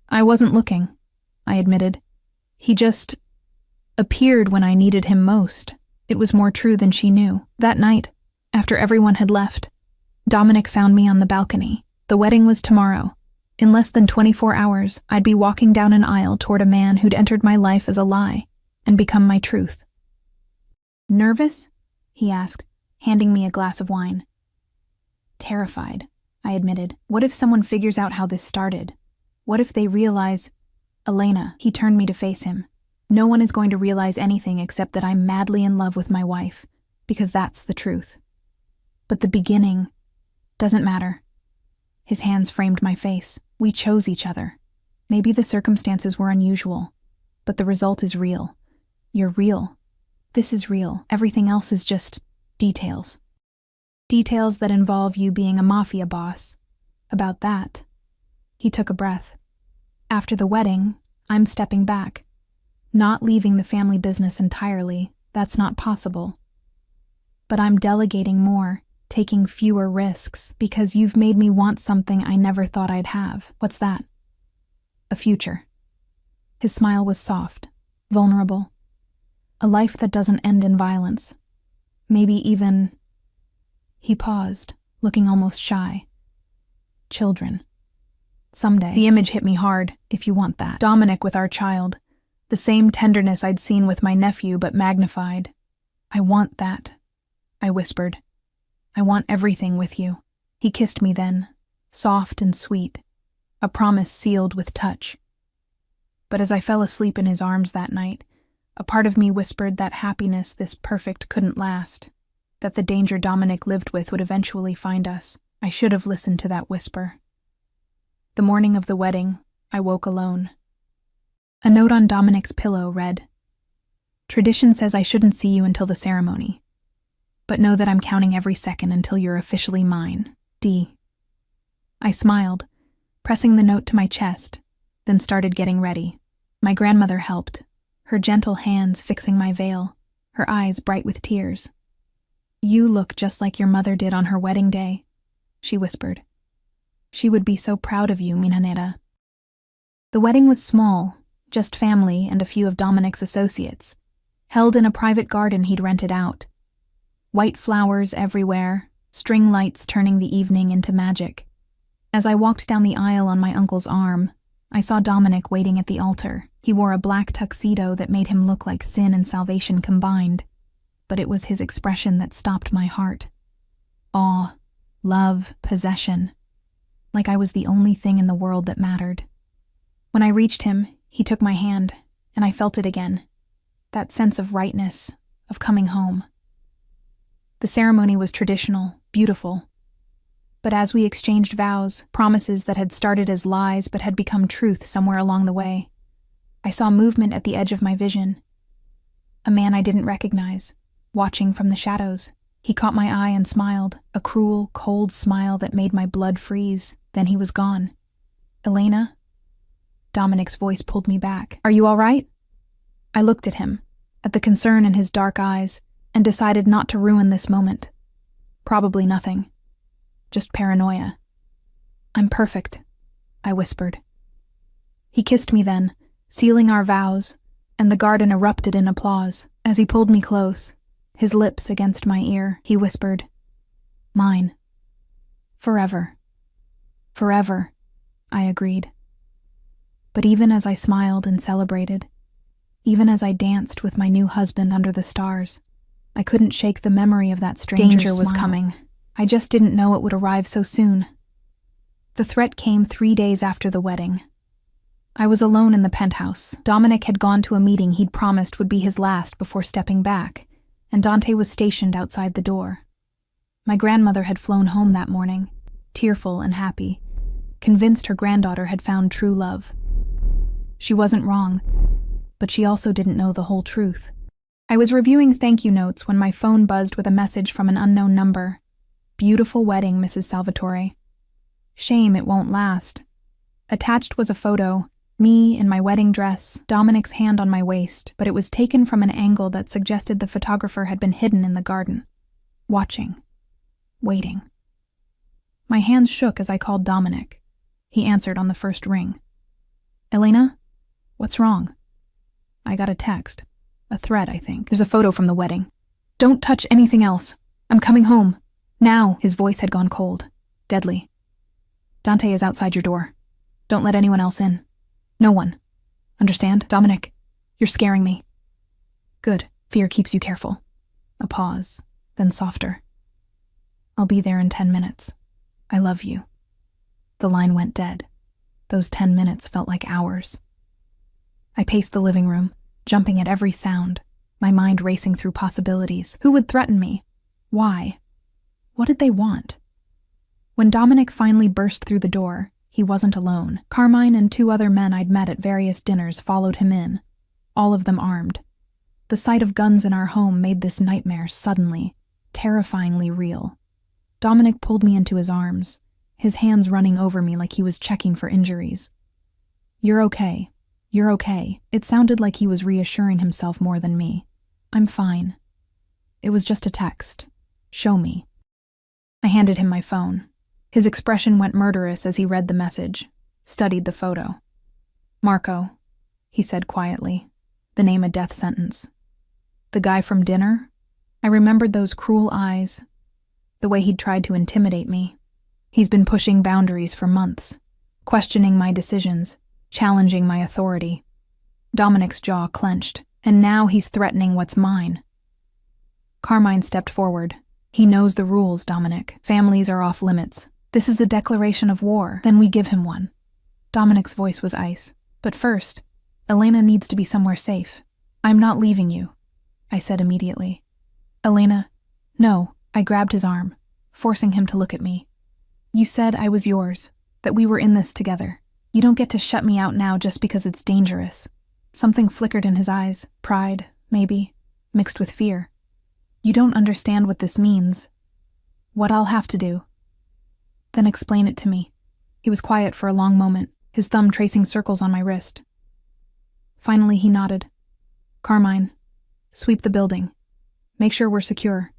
B: "I wasn't looking," I admitted. "He just appeared when I needed him most." It was more true than she knew. That night, after everyone had left, Dominic found me on the balcony. The wedding was tomorrow. In less than 24 hours, I'd be walking down an aisle toward a man who'd entered my life as a lie and become my truth. "Nervous?" he asked, handing me a glass of wine. "Terrified," I admitted. "What if someone figures out how this started? What if they realize—" "Elena," he turned me to face him. "No one is going to realize anything except that I'm madly in love with my wife, because that's the truth. But the beginning doesn't matter." His hands framed my face. "We chose each other. Maybe the circumstances were unusual, but the result is real. You're real. This is real. Everything else is just details. Details that involve you being a mafia boss. About that." He took a breath. "After the wedding, I'm stepping back. Not leaving the family business entirely. That's not possible. But I'm delegating more, taking fewer risks, because you've made me want something I never thought I'd have." "What's that?" "A future." His smile was soft, vulnerable. "A life that doesn't end in violence. Maybe even—" He paused, looking almost shy. "Children. Someday." The image hit me hard, if you want that. Dominic with our child. The same tenderness I'd seen with my nephew, but magnified. "I want that," I whispered. "I want everything with you." He kissed me then, soft and sweet, a promise sealed with touch. But as I fell asleep in his arms that night, a part of me whispered that happiness this perfect couldn't last, that the danger Dominic lived with would eventually find us. I should have listened to that whisper. The morning of the wedding, I woke alone. A note on Dominic's pillow read, "Tradition says I shouldn't see you until the ceremony, but know that I'm counting every second until you're officially mine. D." I smiled, pressing the note to my chest, then started getting ready. My grandmother helped, her gentle hands fixing my veil, her eyes bright with tears. "You look just like your mother did on her wedding day," she whispered. "She would be so proud of you, Minanera." The wedding was small, just family and a few of Dominic's associates, held in a private garden he'd rented out. White flowers everywhere, string lights turning the evening into magic. As I walked down the aisle on my uncle's arm, I saw Dominic waiting at the altar. He wore a black tuxedo that made him look like sin and salvation combined, but it was his expression that stopped my heart. Awe, love, possession. Like I was the only thing in the world that mattered. When I reached him, he took my hand, and I felt it again. That sense of rightness, of coming home. The ceremony was traditional, beautiful. But as we exchanged vows, promises that had started as lies but had become truth somewhere along the way, I saw movement at the edge of my vision. A man I didn't recognize, watching from the shadows. He caught my eye and smiled, a cruel, cold smile that made my blood freeze. Then he was gone. "Elena?" Dominic's voice pulled me back. "Are you all right?" I looked at him, at the concern in his dark eyes, and decided not to ruin this moment. Probably nothing. Just paranoia. "I'm perfect," I whispered. He kissed me then, sealing our vows, and the garden erupted in applause. As he pulled me close, his lips against my ear, he whispered, "Mine. Forever." "Forever," I agreed. But even as I smiled and celebrated, even as I danced with my new husband under the stars, I couldn't shake the memory of that stranger's
A: Danger was
B: smile.
A: coming.
B: I just didn't know it would arrive so soon. The threat came 3 days after the wedding. I was alone in the penthouse. Dominic had gone to a meeting he'd promised would be his last before stepping back, and Dante was stationed outside the door. My grandmother had flown home that morning, tearful and happy, convinced her granddaughter had found true love. She wasn't wrong, but she also didn't know the whole truth. I was reviewing thank you notes when my phone buzzed with a message from an unknown number. "Beautiful wedding, Mrs. Salvatore. Shame it won't last." Attached was a photo, me in my wedding dress, Dominic's hand on my waist, but it was taken from an angle that suggested the photographer had been hidden in the garden, watching, waiting. My hands shook as I called Dominic. He answered on the first ring. "Elena? What's wrong?" I got a text. A threat, I think. "There's a photo from the wedding. Don't touch anything else. I'm coming home. Now." His voice had gone cold, deadly. "Dante is outside your door. Don't let anyone else in. No one. Understand? Dominic, you're scaring me." "Good. Fear keeps you careful." A pause, then softer. "I'll be there in 10 minutes. I love you." The line went dead. Those 10 minutes felt like hours. I paced the living room, jumping at every sound, my mind racing through possibilities. Who would threaten me? Why? What did they want? When Dominic finally burst through the door, he wasn't alone. Carmine and 2 other men I'd met at various dinners followed him in, all of them armed. The sight of guns in our home made this nightmare suddenly, terrifyingly real. Dominic pulled me into his arms, his hands running over me like he was checking for injuries. "You're okay. You're okay." It sounded like he was reassuring himself more than me. "I'm fine. It was just a text. Show me." I handed him my phone. His expression went murderous as he read the message, studied the photo. "Marco," he said quietly, the name a death sentence. "The guy from dinner?" I remembered those cruel eyes, the way he'd tried to intimidate me. He's been pushing boundaries for months, questioning my decisions, challenging my authority. Dominic's jaw clenched, and now he's threatening what's mine. Carmine stepped forward. "He knows the rules, Dominic. Families are off limits. This is a declaration of war, then we give him one." Dominic's voice was ice. "But first, Elena needs to be somewhere safe. I'm not leaving you," I said immediately. "Elena, no." I grabbed his arm, forcing him to look at me. "You said I was yours, that we were in this together. You don't get to shut me out now just because it's dangerous." Something flickered in his eyes, pride, maybe, mixed with fear. "You don't understand what this means. What I'll have to do." "Then explain it to me." He was quiet for a long moment, his thumb tracing circles on my wrist. Finally, he nodded. "Carmine, sweep the building. Make sure we're secure."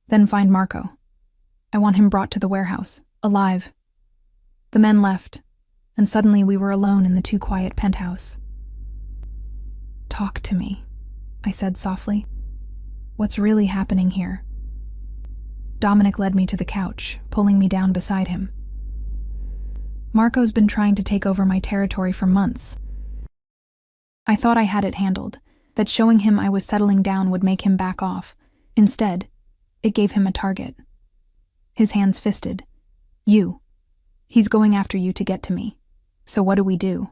B: Then find Marco. I want him brought to the warehouse, alive. The men left, and suddenly we were alone in the too quiet penthouse. Talk to me, I said softly. What's really happening here? Dominic led me to the couch, pulling me down beside him. Marco's been trying to take over my territory for months. I thought I had it handled, that showing him I was settling down would make him back off. Instead, it gave him a target. His hands fisted. You. He's going after you to get to me. So what do?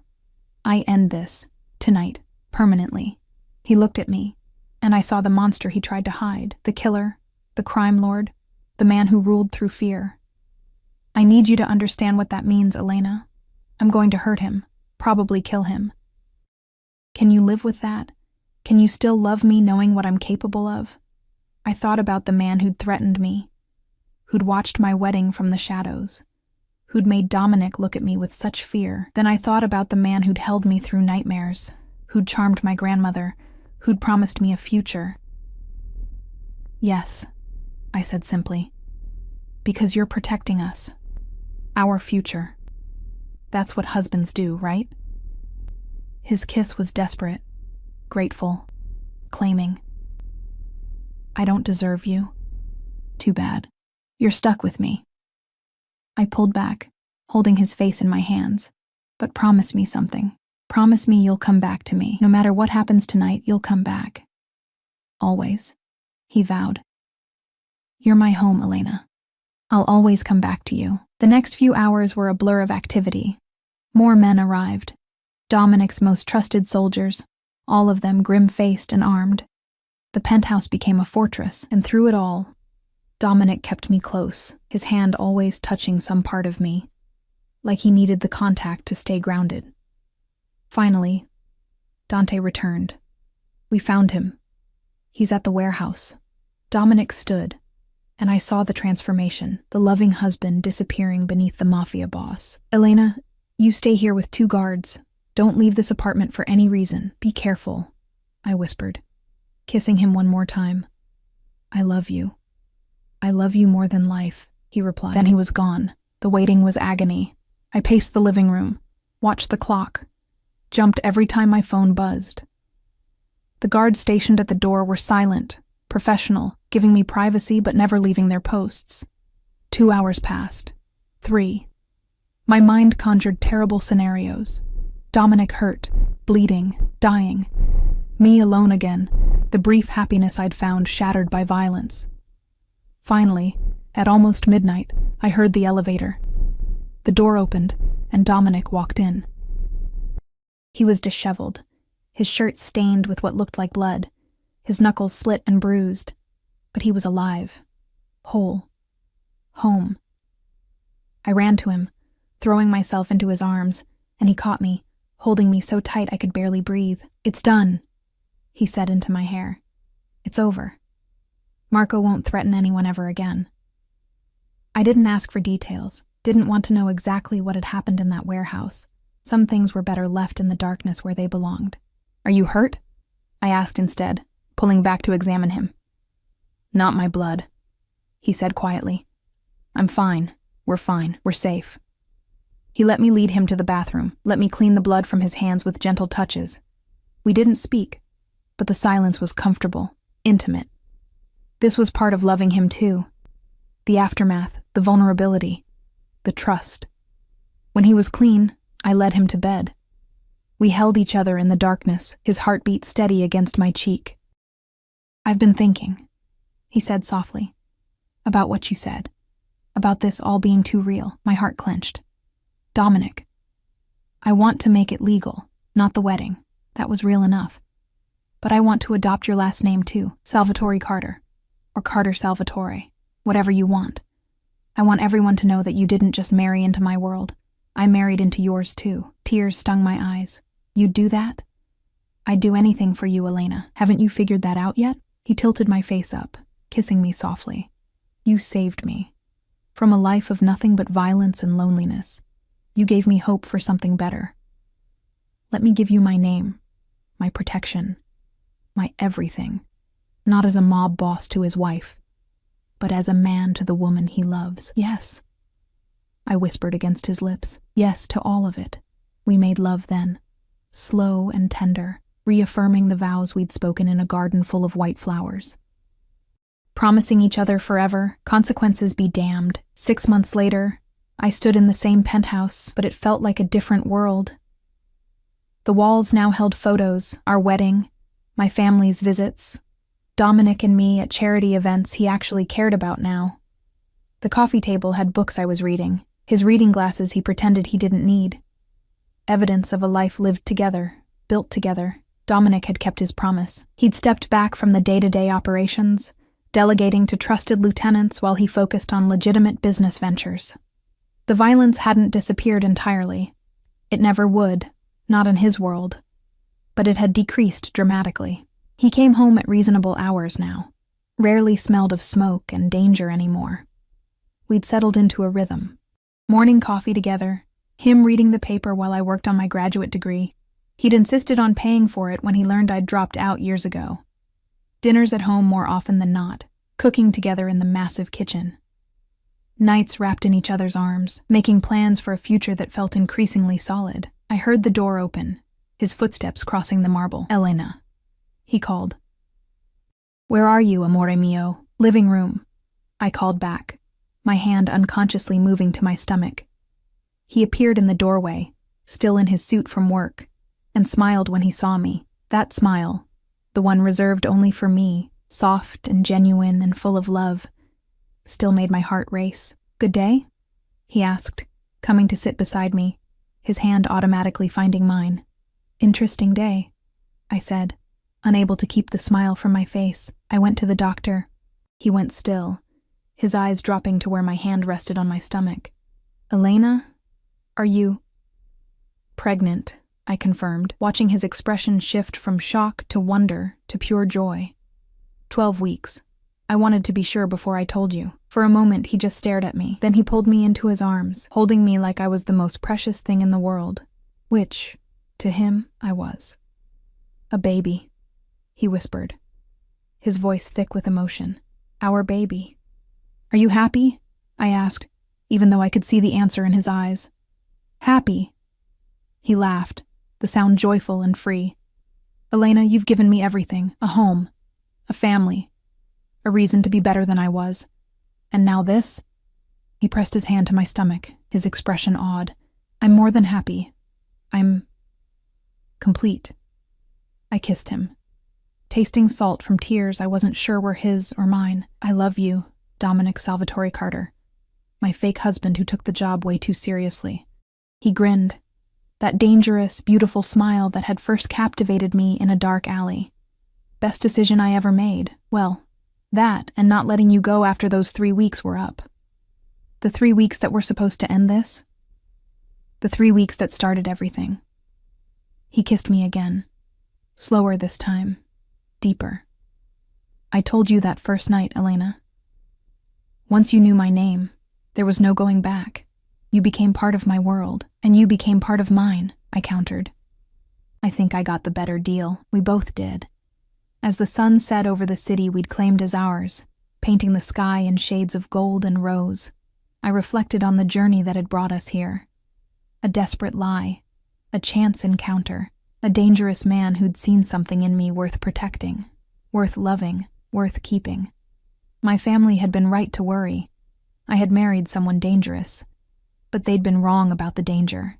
B: I end this, tonight, permanently. He looked at me, and I saw the monster he tried to hide, the killer, the crime lord, the man who ruled through fear. I need you to understand what that means, Elena. I'm going to hurt him, probably kill him. Can you live with that? Can you still love me knowing what I'm capable of? I thought about the man who'd threatened me, who'd watched my wedding from the shadows, who'd made Dominic look at me with such fear. Then I thought about the man who'd held me through nightmares, who'd charmed my grandmother, who'd promised me a future. Yes, I said simply, because you're protecting us. Our future. That's what husbands do, right? His kiss was desperate, grateful, claiming. I don't deserve you. Too bad. You're stuck with me. I pulled back, holding his face in my hands. But promise me something. Promise me you'll come back to me. No matter what happens tonight, you'll come back. Always, he vowed. You're my home, Elena. I'll always come back to you. The next few hours were a blur of activity. More men arrived. Dominic's most trusted soldiers, all of them grim-faced and armed. The penthouse became a fortress, and through it all, Dominic kept me close, his hand always touching some part of me, like he needed the contact to stay grounded. Finally, Dante returned. We found him. He's at the warehouse. Dominic stood, and I saw the transformation, the loving husband disappearing beneath the Mafia boss. Elena, you stay here with 2 guards. Don't leave this apartment for any reason. Be careful, I whispered, kissing him one more time. I love you. I love you more than life, he replied. Then he was gone. The waiting was agony. I paced the living room, watched the clock, jumped every time my phone buzzed. The guards stationed at the door were silent, professional, giving me privacy but never leaving their posts. 2 hours passed. 3. My mind conjured terrible scenarios. Dominic hurt, bleeding, dying. Me alone again, the brief happiness I'd found shattered by violence. Finally, at almost midnight, I heard the elevator. The door opened, and Dominic walked in. He was disheveled, his shirt stained with what looked like blood, his knuckles split and bruised. But he was alive, whole, home. I ran to him, throwing myself into his arms, and he caught me, holding me so tight I could barely breathe. It's done, he said into my hair. It's over. Marco won't threaten anyone ever again. I didn't ask for details, didn't want to know exactly what had happened in that warehouse. Some things were better left in the darkness where they belonged. Are you hurt? I asked instead, pulling back to examine him. Not my blood, he said quietly. I'm fine. We're safe. He let me lead him to the bathroom, let me clean the blood from his hands with gentle touches. We didn't speak, but the silence was comfortable, intimate. This was part of loving him too. The aftermath, the vulnerability, the trust. When he was clean, I led him to bed. We held each other in the darkness, his heartbeat steady against my cheek. I've been thinking, he said softly, about what you said, about this all being too real. My heart clenched. Dominic, I want to make it legal, not the wedding. That was real enough. But I want to adopt your last name too, Salvatore Carter, or Carter Salvatore, whatever you want. I want everyone to know that you didn't just marry into my world. I married into yours too. Tears stung my eyes. You'd do that? I'd do anything for you, Elena. Haven't you figured that out yet? He tilted my face up, kissing me softly. You saved me. From a life of nothing but violence and loneliness. You gave me hope for something better. Let me give you my name, my protection, my everything. Not as a mob boss to his wife, but as a man to the woman he loves. Yes, I whispered against his lips. Yes to all of it. We made love then, slow and tender, reaffirming the vows we'd spoken in a garden full of white flowers. Promising each other forever, consequences be damned. 6 months later, I stood in the same penthouse, but it felt like a different world. The walls now held photos, our wedding, my family's visits, Dominic and me at charity events he actually cared about now. The coffee table had books I was reading, his reading glasses he pretended he didn't need. Evidence of a life lived together, built together. Dominic had kept his promise. He'd stepped back from the day-to-day operations, delegating to trusted lieutenants while he focused on legitimate business ventures. The violence hadn't disappeared entirely. It never would, not in his world. But it had decreased dramatically. He came home at reasonable hours now, rarely smelled of smoke and danger anymore. We'd settled into a rhythm. Morning coffee together, him reading the paper while I worked on my graduate degree. He'd insisted on paying for it when he learned I'd dropped out years ago. Dinners at home more often than not, cooking together in the massive kitchen. Nights wrapped in each other's arms, making plans for a future that felt increasingly solid. I heard the door open, his footsteps crossing the marble. Elena, he called. Where are you, amore mio? Living room, I called back, my hand unconsciously moving to my stomach. He appeared in the doorway, still in his suit from work, and smiled when he saw me. That smile, the one reserved only for me, soft and genuine and full of love, still made my heart race. Good day? He asked, coming to sit beside me, his hand automatically finding mine. Interesting day, I said, unable to keep the smile from my face. I went to the doctor. He went still, his eyes dropping to where my hand rested on my stomach. Elena, are you pregnant? I confirmed, watching his expression shift from shock to wonder to pure joy. 12 weeks. I wanted to be sure before I told you. For a moment, he just stared at me. Then he pulled me into his arms, holding me like I was the most precious thing in the world. Which, to him, I was. A baby, he whispered, his voice thick with emotion. Our baby. Are you happy? I asked, even though I could see the answer in his eyes. Happy. He laughed, the sound joyful and free. Elena, you've given me everything. A home. A family. A reason to be better than I was. And now this? He pressed his hand to my stomach, his expression odd. I'm more than happy. I'm complete. I kissed him, tasting salt from tears I wasn't sure were his or mine. I love you, Dominic Salvatore Carter, my fake husband who took the job way too seriously. He grinned, that dangerous, beautiful smile that had first captivated me in a dark alley. Best decision I ever made. Well, that and not letting you go after those 3 weeks were up. The 3 weeks that were supposed to end this. The 3 weeks that started everything. He kissed me again. Slower this time. Deeper. I told you that first night, Elena. Once you knew my name, there was no going back. You became part of my world, and you became part of mine, I countered. I think I got the better deal. We both did. As the sun set over the city we'd claimed as ours, painting the sky in shades of gold and rose, I reflected on the journey that had brought us here. A desperate lie, a chance encounter, a dangerous man who'd seen something in me worth protecting, worth loving, worth keeping. My family had been right to worry. I had married someone dangerous, but they'd been wrong about the danger.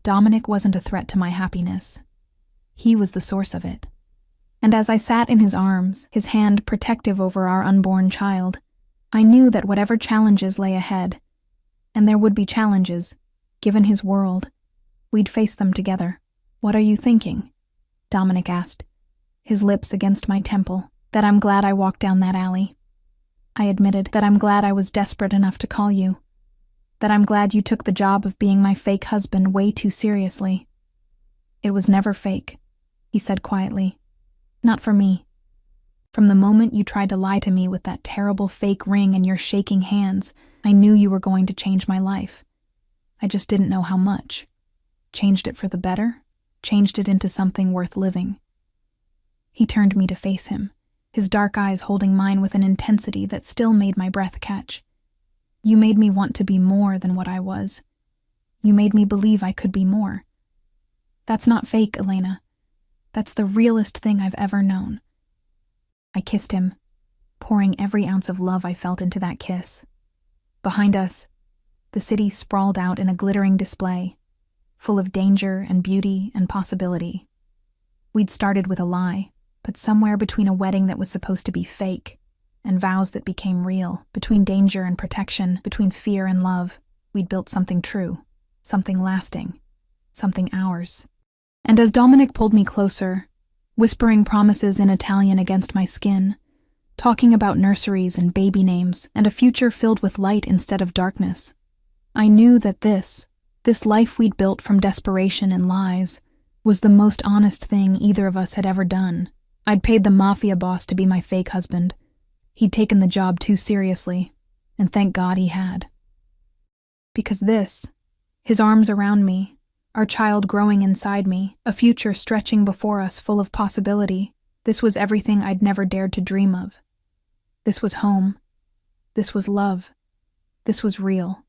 B: Dominic wasn't a threat to my happiness. He was the source of it. And as I sat in his arms, his hand protective over our unborn child, I knew that whatever challenges lay ahead, and there would be challenges, given his world, we'd face them together. What are you thinking? Dominic asked, his lips against my temple. That I'm glad I walked down that alley. I admitted that I'm glad I was desperate enough to call you. That I'm glad you took the job of being my fake husband way too seriously. It was never fake, he said quietly. Not for me. From the moment you tried to lie to me with that terrible fake ring in your shaking hands, I knew you were going to change my life. I just didn't know how much. Changed it for the better, changed it into something worth living. He turned me to face him, his dark eyes holding mine with an intensity that still made my breath catch. You made me want to be more than what I was. You made me believe I could be more. That's not fake, Elena. That's the realest thing I've ever known. I kissed him, pouring every ounce of love I felt into that kiss. Behind us, the city sprawled out in a glittering display, full of danger and beauty and possibility. We'd started with a lie, but somewhere between a wedding that was supposed to be fake and vows that became real, between danger and protection, between fear and love, we'd built something true, something lasting, something ours. And as Dominic pulled me closer, whispering promises in Italian against my skin, talking about nurseries and baby names and a future filled with light instead of darkness, I knew that this life we'd built from desperation and lies, was the most honest thing either of us had ever done. I'd paid the Mafia boss to be my fake husband. He'd taken the job too seriously, and thank God he had. Because this, his arms around me, our child growing inside me, a future stretching before us full of possibility, this was everything I'd never dared to dream of. This was home. This was love. This was real.